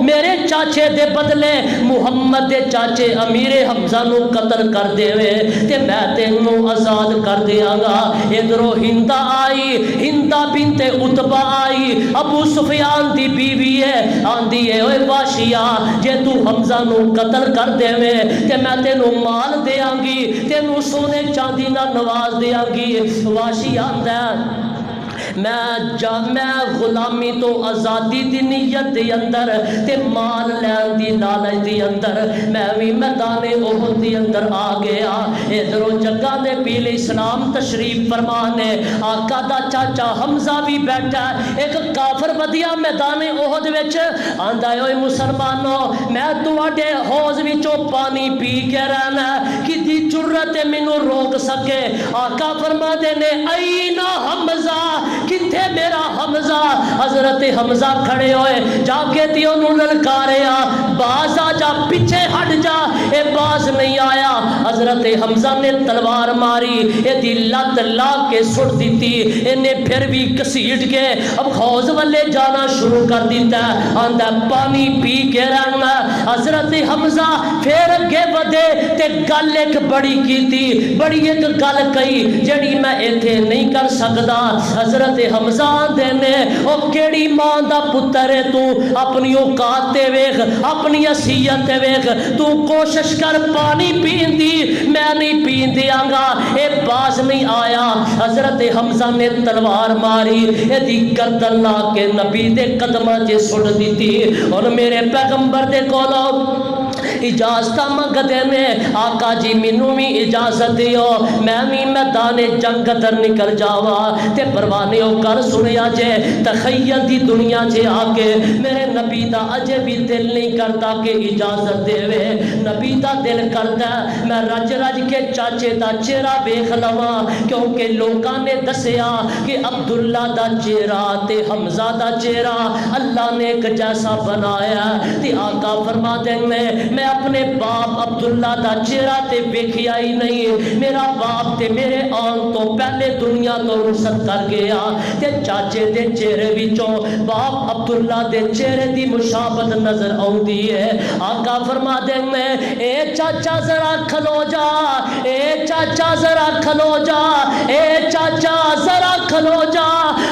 میرے چاچے دے بدلے محمد دے چاچے امیر حمزہ نو قتل کر دے وے تے میں تینوں آزاد کر دیا گا، ادھروں ہندہ آئی، ہندہ بنت عتبہ آئی، ابو سفیان دی بیوی ہے، آندی ہے اوے وحشیہ جے تو حمزہ نو قتل کر دے وے تے میں تینوں مال دیاں گی، تینوں سونے چاندی نہ نواز دیاں گی، وحشیہ آندہ ہے میں غلامی تو آزادی دی نیت دی اندر تے مال لین دی لالچ دی اندر میں بھی میدان احد دی اندر آ گیا، ادھروں جگہ دے پیر اسلام تشریف فرمانے، آقا دا چاچا حمزہ بھی بیٹھا، ایک کافر ودیا میدان احد وچ آندا ہے اوے مسلمانوں میں تواڈے حوض وچوں پانی پی کے رہنا، کدی جرت مینوں روک سکے؟ آقا فرماندے نے اینا حمزہ، کہ کتھے میرا حمزہ؟ حضرت حمزہ کھڑے ہوئے جا کے تی انہوں للکاریا باز آ جا پیچھے ہٹ جا، اے باز نہیں آیا۔ حضرت حمزہ نے تلوار ماری، اے دی لت لا کے سٹ دیتی، انہیں پھر بھی کسیٹ کے اب خوز والے جانا شروع کر دیتا ہے، آندہ پانی پی کے رہنا۔ حضرت حمزہ پھر اگے ودے تے گل ایک بڑی کی تھی، بڑی ایک گل کئی جڑی میں ایتھے نہیں کر سکدا۔ حضرت حمزہ آندے نے او کیڑی ماں دا پتر ہے تو، اپنی اوقات تے ویکھ، اپنی حیثیت تے ویکھ، تو کوشش کر پانی پین دی، میں نہیں پین دیاں گا۔ اے باز نہیں آیا۔ حضرت حمزہ نے تلوار ماری، اے دی گردن لا کے نبی دے قدماں چ سٹ دیتی، اور میرے پیغمبر دے کولوں اجازت منگدے نے، آقا جی مینوں بھی اجازت دیو میں بھی میدان جنگ اندر نکل جاوا تے پروانے ہو کر سنیا جے تخیل دی دنیا چ آ کے میرے نبی دا اجے بھی دل نہیں کرتا کہ اجازت دے وے، نبی دا دل کرتا میں رج رج کے چاچے دا چہرہ ویکھ لواں، کیونکہ لوکاں نے دسیا کہ عبداللہ دا چہرہ تے حمزہ دا چہرہ اللہ نے ایک جیسا بنایا۔ تے آقا فرما دیں میں اپنے باپ عبداللہ دا چہرہ تے ویکھیا ہی نہیں، میرا باپ تے میرے آن تو پہلے دنیا تو رخصت کر گیا، تے چاچے دے چہرے وچوں باپ عبداللہ دے چہرے دی مشابہت نظر آؤندی ہے۔ آقا فرما دیں اے چاچا ذرا کھلو جا، اے چاچا ذرا کھلو جا، اے چاچا ذرا کھلو جا،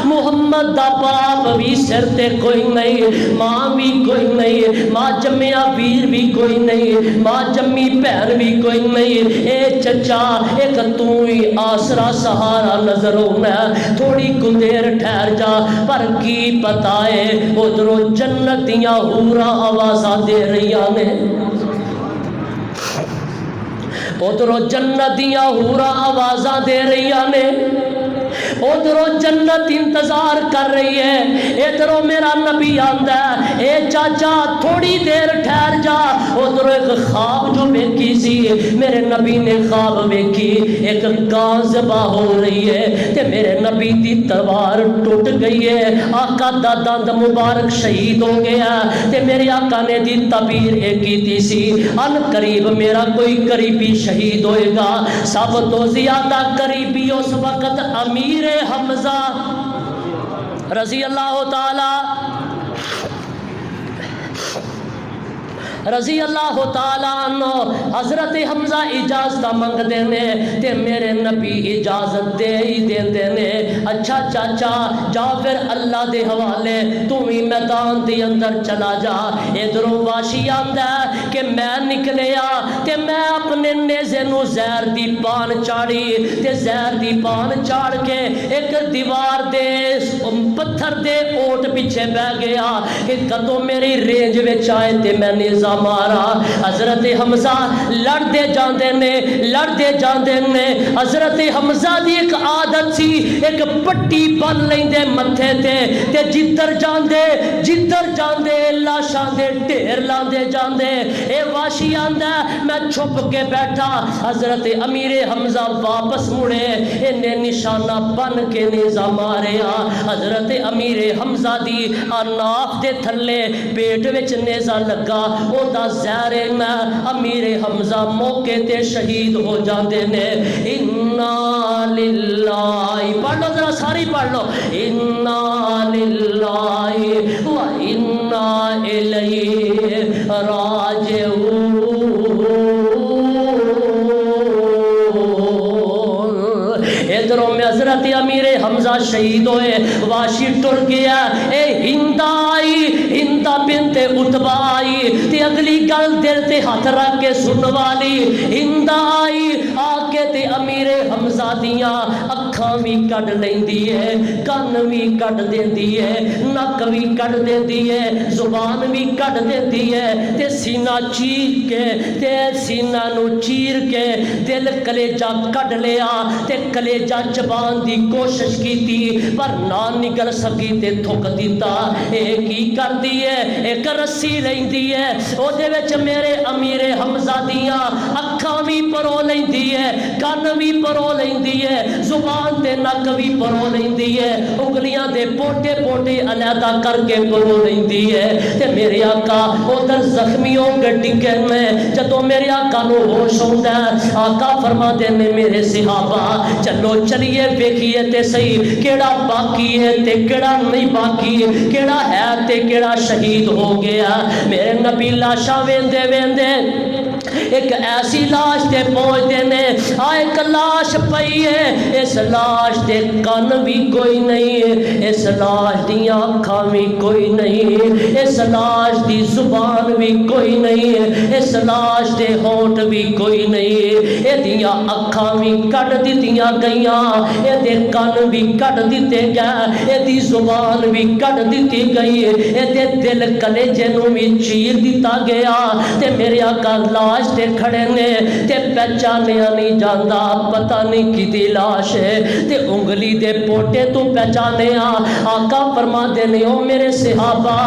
محمد دا باپ بھی سر تے کوئی نہیں، ماں بھی کوئی نہیں، ماں جمیا ویر بھی کوئی نہیں، ماں جمی بہن بھی کوئی نہیں، اے چچا ایک تو ہی آسرا سہارا نظر ہونا، تھوڑی کندیر ٹھہر جا، پر کی پتا ہے ادھروں جنتیاں حوراں آوازاں دے رہیاں نے، ادھروں جنتیاں حوراں آوازاں دے رہیاں نے، ادھروں جنت انتظار کر رہی ہے، ادھروں میرا نبی آندا ہے اے چاچا تھوڑی دیر ٹھہر جا۔ ادھروں ایک خواب جو ویکھی سی میرے نبی نے خواب ویکھی، ایک گاں ذبح ہو رہی ہے تے میرے نبی دی تلوار ٹوٹ گئی ہے، آقا دا دند مبارک شہید ہو گیا تے میرے آقا نے دی تعبیر ایک کیتی سی ان قریب میرا کوئی قریبی شہید ہوئے گا، سب تو زیادہ قریبی اس وقت امیر حمزہ رضی اللہ تعالی رضی اللہ تعالیٰ عنہ۔ حضرت حمزہ اجازت منگ دینے تے میرے نبی اجازت دے ہی دیندے نے، اچھا چاچا جا پھر اللہ دے حوالے تمہیں میدان دے اندر چلا جا۔ ادھروں واشی آندا ہے کہ میں نکلیا تے میں اپنے نیزے نو زہر دی پان چاڑی تے زہر دی پان چاڑ کے ایک دیوار دے پتھر دے اوٹ پیچھے بہ گیا کہ کدوں میری رینج وچ آئے تے میں نیزہ مارا۔ حضرت حمزہ لڑدے جاندے نے، حضرت حمزہ دی ایک عادت سی ایک پٹی بن لیندے متھے تے جدھر جاندے لاشاں دے ڈھیر لاندے جاندے، اے واشی آندا میں چھپ کے بیٹھا، حضرت امیر حمزہ واپس مڑے انہیں نشانہ بن کے نیزہ ماریا۔ حضرت امیر حمزہ دی ناف دے تھلے پیٹ وچ نیزہ لگا، او دا زہر میں امیر حمزہ موقع تے شہید ہو جاندے نے۔ انا للہ پڑھ لو ذرا ساری پڑھ لو، انا للہ و انا الیہ راجعون۔ ادھروں میں حضرت امیر حمزہ شہید ہوئے، واشی ٹر گیا، اے ہندا آئی، ہندا بنت عتبہ آئی تے اگلی گل دل تے ہاتھ رکھ کے سن والی، ہندا آئی آ کے تے امیر حمزہ دیاں اکھاں بھی کڈ لیندی ہے، کن بھی کڈ دیندی ہے، نک بھی کڈ دیندی ہے، زبان بھی کڈ دیندی ہے تے سینہ چیر کے تے سینہ نو چیر کے دل کلیجہ کڈ لیا تے کلیجہ چبان دی کوشش کی تھی پر نہ نکل سکی تے تھک دیتا۔ ایک ہی کر دی ہے، ایک رسی لیندی ہے، او دے وچ میرے امیر حمزہ دیاں اکھاں بھی پرو لیندی ہے، کن کن بھی پرو لیندی ہے، زبان تے نک بھی پرو لیندی ہے، انگلیاں دے پوٹے پوٹے علیحدہ کر کے پرو لیندی ہے۔ تے میرے آقا ادھر زخمی ہو کے ڈگے میں جدوں میرے آقا نو ہوش ہوندا ہے، آقا فرماندے نے میرے صحابہ چلو چلیے ویکھیے تے صحیح کیڑا باقی ہے تے کیڑا نہیں باقی، کیڑا ہے تے کیڑا شہید ہو گیا۔ میرے نبی لاشاں ویندے ویندے ایک ایسی لاش تے پہنچتے نے، ایک لاش پئی ہے، اس لاش دے کن بھی کوئی نہیں ہے، اس لاش دی آنکھاں بھی کوئی نہیں ہے، اس لاش دی زبان بھی کوئی نہیں ہے، اس لاش دے ہونٹ بھی کوئی نہیں ہے، اے دیاں اکھاں بھی کٹ دتیاں گئیاں، اے دے کن بھی کٹ دتے گئے، اے دی زبان بھی کٹ دتی گئی، اے دے دل کلیجے نو بھی چیر دتا گیا۔ تے میرے آقا لاش تے کھڑے نے تے پہچانیا نہیں جاندا، پتہ نہیں کدی لاش ہے، تے انگلی دے پوٹے تو پہچانیا۔ آقا فرما دے نے او میرے صحابہ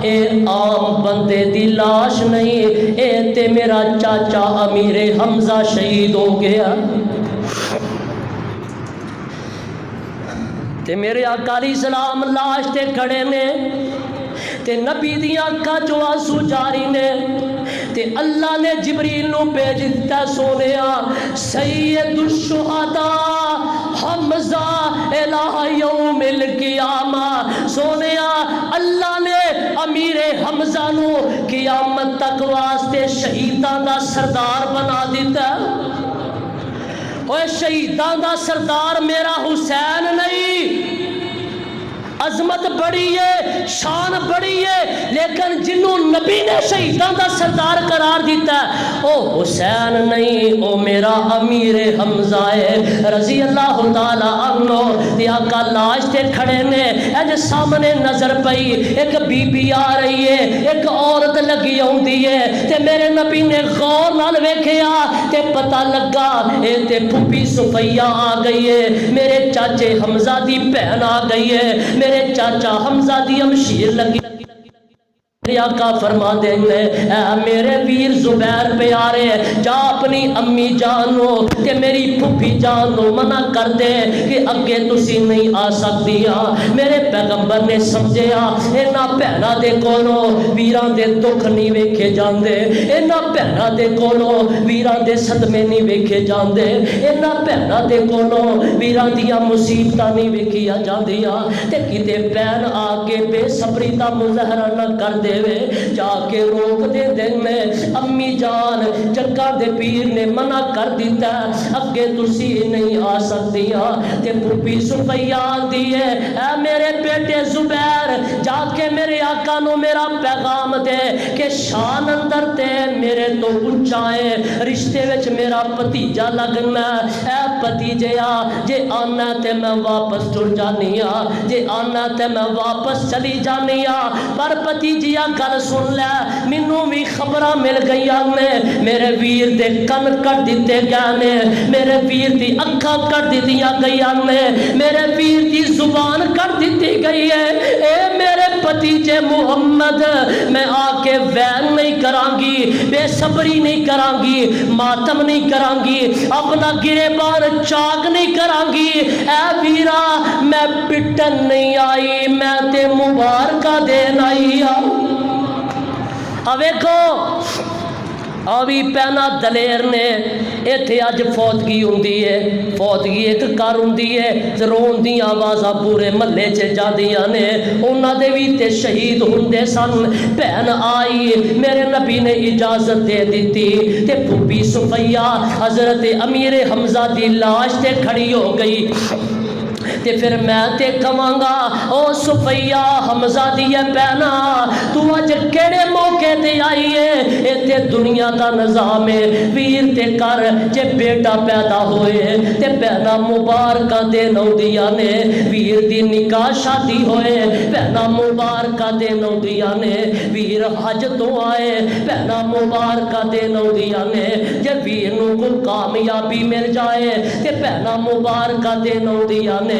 اے عام بندے دی لاش نہیں، اے تے میرا چاچا امیر حمزہ شہید ہو گیا۔ تے میرے آقا علیہ السلام لاش تے کھڑے نے تے نبی دیاں اکھاں چوں آنسو جاری نے، تے اللہ نے جبریل نو بھیج دتا سونیا سید الشہداء حمزہ الہ یوم القیامہ، سونیا اللہ نے امیر حمزہ نو قیامت تک واسطے شہیداں دا سردار بنا دیتا۔ اوے شہیداں دا سردار میرا حسین نہیں، عظمت بڑی ہے، شان بڑی ہے، لیکن جنہوں نبی نے شہیدان دا سردار قرار دیتا ہے او حسین نہیں، او میرا امیر حمزہ ہے رضی اللہ تعالی عنہ۔ تے آقا لاش تے کھڑے نے، اج سامنے نظر پئی ایک بی بی آ رہی ہے، ایک عورت لگی ہوندی ہے، تے میرے نبی نے غور نال ویکھیا تے پتہ لگا اے تے پھوپھی صفیہ آ گئی ہے، میرے چاچے حمزہ دی بہن آ گئی ہے، میرے چاچا حمزہ دی امشیر لگی۔ میرے آقا فرما دیں اے میرے ویر زبیر پیارے جا اپنی امی جانو کہ میری پھوپھی جانو منع کر دے کہ اگے تسی نہیں آ سکتیاں۔ میرے پیغمبر نے سمجھیا اینا بہنا دے کولو ویران دے دکھ نہیں ویکھے جاندے، اینا بہنا دے کولو ویران دے صدمے نہیں ویکھے جاندے، اینا بہنا دے کولو ویران دیا مصیبتاں نہیں ویکھیا جاندیاں، تے کتے بہن آ کے بے صبری دا مظاہرہ نہ کر دے وے، جا کے روک دے دن میں امی جان جگہ دے پیر نے منع کر دیتا اگے تسی نہیں آ سکتیاں۔ تے پھوپھی صفیہ آندی ہے اے میرے بیٹے زبیر جا کے میرے آقا نو میرا پیغام دے کہ شان اندر تے میرے تو اونچا ہے، رشتے وچ میرا بھتیجا لگنا، اے بھتیجیا جے آنا تے میں واپس ٹر جانی ہاں، جے آنا تے میں واپس چلی جانی ہاں، پر بھتیجیا گل سن لے مینوں بھی خبراں مل گئیاں نے، میرے ویر دے کن کٹ دتے گئے نے، میرے ویر دی اکھاں کٹ دتیاں گئیاں نے، میرے ویر دی زبان کٹ دتی گئی ہے، اے میرے بھتیجے محمد میں آ کے وین نہیں کراں گی، بے صبری نہیں کراں گی، ماتم نہیں کراں گی، اپنا گریبان چاک نہیں کراں گی، اے ویرا میں پٹن نہیں آئی، میں تے مبارکہ دین آئی ہاں۔ اویکھو آوی پہنا دلیر نے ایتھے اج فوتگی ہوندی ہے، فوتگی ایک کار ہوندی ہے، رون دی آوازاں پورے محلے چ جاندیاں نے، انہاں دے وی تے شہید ہوندے سن، بہن آئی میرے نبی نے اجازت دے دیتی تے پھوپھی صفیہ حضرت امیر حمزہ دی لاش تے کھڑی ہو گئی۔ تے پھر میں تے کہاں گا او صفیہ حمزہ دی بہنا تو اج کیڑے موقع تے آئی ہے، اے تے دنیا دا نظام ہے، ویر تے کر جے بیٹا پیدا ہوئے تے بہنا مبارکہ دین ہوندیاں نے، ویر دی نکاح شادی ہوئے بہنا مبارکہ دین ہوندیاں نے، ویر حج تو آئے بہنا مبارکہ دین ہوندیاں نے، جے ویر نو کوئی کامیابی مل جائے تے بہنا مبارکہ دین ہوندیاں نے،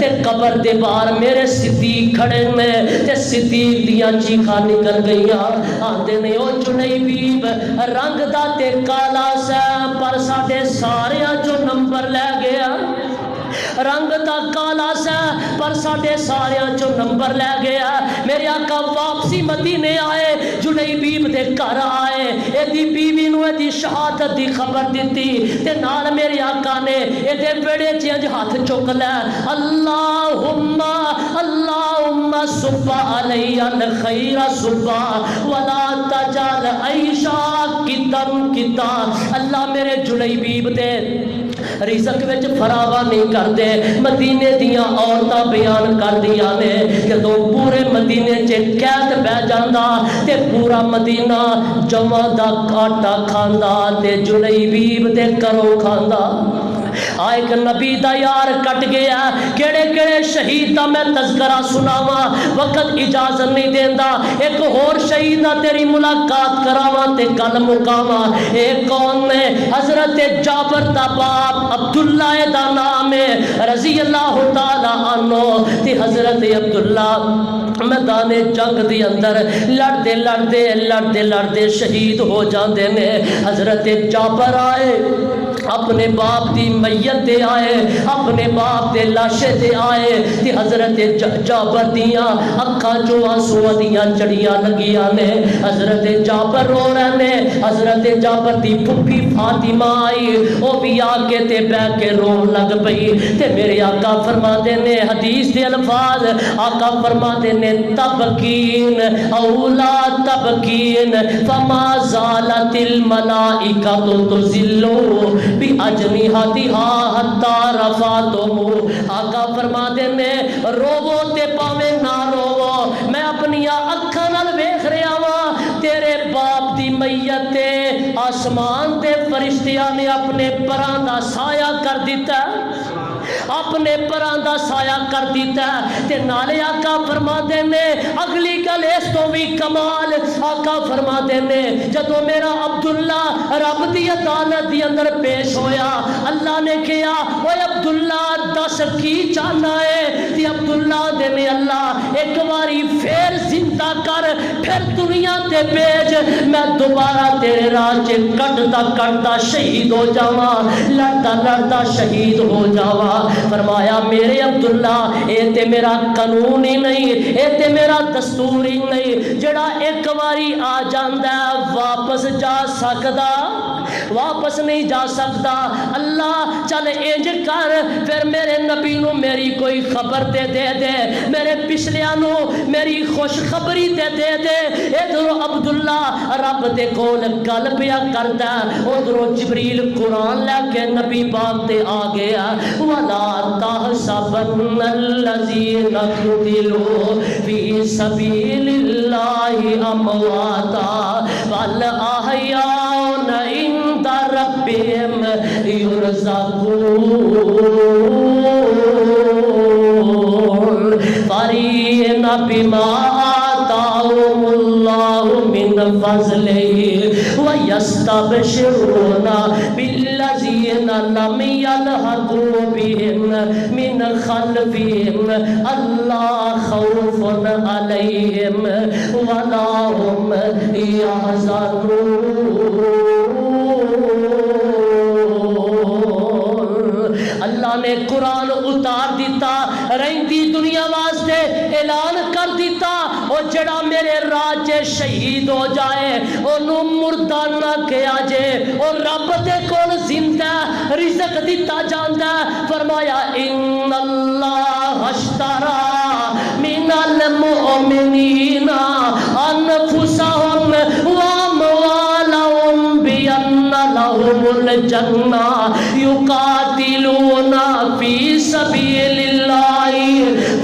تے قبر دے باہر میرے صدیق کھڑے نے تے صدیق دیاں چیخاں نکل گئیاں آندے نے او جنیبیب رنگ دا تے کالا سا پر ساڈے ساریاں جو نمبر لے گیا رنگ دا کالا سا پر ساڈے ساریاں چو نمبر لے گیا میرے آقا واپسی مدینے آئے جنیبیب دے گھر آئے ایدی بیوی نو ایدی شہادت دی خبر دیتی تے نال میرے آقا نے ایدے بیڑے چینج ہاتھ چک لے اللہم صبح علی الخیر صبح ولا تجعل عیشا کتم کتا اللہ میرے جنیبیب دے رزق وچ فراوا نہیں کر دے مدینے دیاں عورتاں بیان کر دیاں نے جدوں پورے مدینے چ قید بہ جاندا تے پورا مدینہ جواں دا آٹا کھاندا تے جنیبیب دے گھروں کھاندا ایک نبی دا یار کٹ گیا کیڑے کیڑے شہید دا میں تذکرہ سناواں وقت اجازت نہیں دیندا ایک اور شہید دا تیری ملاقات کراواں تے گل مکاواں ایک کون نے حضرت جابر دا باپ عبداللہ دا نام ہے رضی اللہ تعالی عنہ تے حضرت عبداللہ میدان جنگ دی اندر لڑدے شہید ہو جاندے نے حضرت جابر آئے اپنے باپ دی میت دے آئے اپنے باپ دے لاشے دے آئے تے حضرت جابر دیاں اکھاں جو آنسو دیاں چڑیاں لگیاں نے حضرت جابر رو رہے نے حضرت جابر دی پھپھی فاطمہ آئی او بھی آ کے تے بہ کے رو لگ پئی تے میرے آقا فرما دے نے حدیث دے الفاظ آقا فرما دے نے تبکین اولا تبکین فما زالت الملائکہ تزلو بھی اجنحتها حتی رفعتم آقا فرما دے نے روو تے پاوے نہ روو میں اپنی اکھاں نال ویکھ رہا وا تیرے باپ دی میت تے آسمان تے فرشتیاں نے اپنے پراں دا سایہ کر دیتا اپنے پراں دا سایہ کر دیتا تے نالے آقا فرما دے نے اگلی گل اس تو بھی کمال آقا فرما دے نے جدو میرا عبداللہ رب دی عدالت دی اندر پیش ہویا اللہ نے کہا اوے عبداللہ دس کی چاہنا ہے تے عبداللہ دے نے اللہ ایک باری پھر زندہ کر پھر دنیا تے بھیج میں دوبارہ تیرے راہ چ کٹدا شہید ہو جاواں لڑدا شہید ہو جاواں فرمایا میرے عبداللہ اے تے میرا قانون ہی نہیں اے تے میرا دستور ہی نہیں جڑا ایک باری آ جاندا واپس جا سکدا واپس نہیں جا سکتا اللہ چل انج کر پھر میرے نبی نو میری کوئی خبر دے دے میرے پچھلیاں نو میری خوشخبری دے ادھر عبداللہ رب دے کول گل پیا کردا ادھر جبریل قرآن لے کے نبی پاک تے آ گیا ولا تحسبن الذین قتلوا فی سبیل اللہ امواتا بل احیاء عند ربهم يرزقون فرحين بما آتاهم الله من فضله ويستبشرون بالذين لم يلحقوا بهم من خلفهم ألا خوف عليهم ولا هم يحزنون اللہ نے قرآن اتار دیتا رہندی دنیا واسطے اعلان کر دیتا اور جڑا میرے راج شہید ہو جائے انہوں مردہ نہ کیا جے اور رب دے کول زندہ رزق دیتا جاندہ فرمایا ان اللہ اشترا من المؤمنین انفسهم واموالهم بأن لهم الجنہ يقاتلون في سبيل الله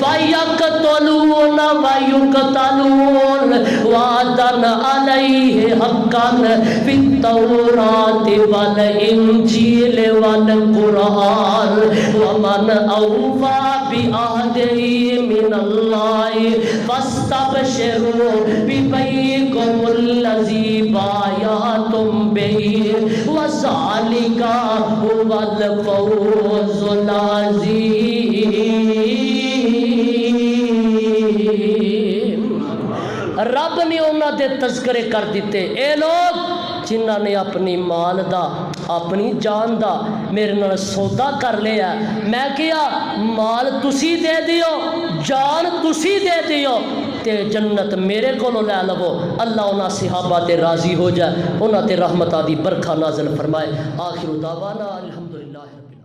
فيقتلون ويقتلون وعدا عليه حقا في التوراة والإنجيل والقرآن ومن أوفى بعہدہ من اللہ فاستبشروا ببیعکم الذی بایعتم بہ وذالک هو الفوز العظیم۔ رب نے انہاں دے تذکرے کر دیتے، اے لوگ جنہاں نے اپنی مال دا اپنی جان دا میرے نال سودا کر لیا، میں کیا مال تسی دے دیو، جان تسی دے دیو تے جنت میرے کولو لے لو۔ اللہ انہاں صحابہ تے راضی ہو جائے، انہاں تے رحمتہ دی برکھا نازل فرمائے۔ آخر دعوانا الحمدللہ رب العالمین۔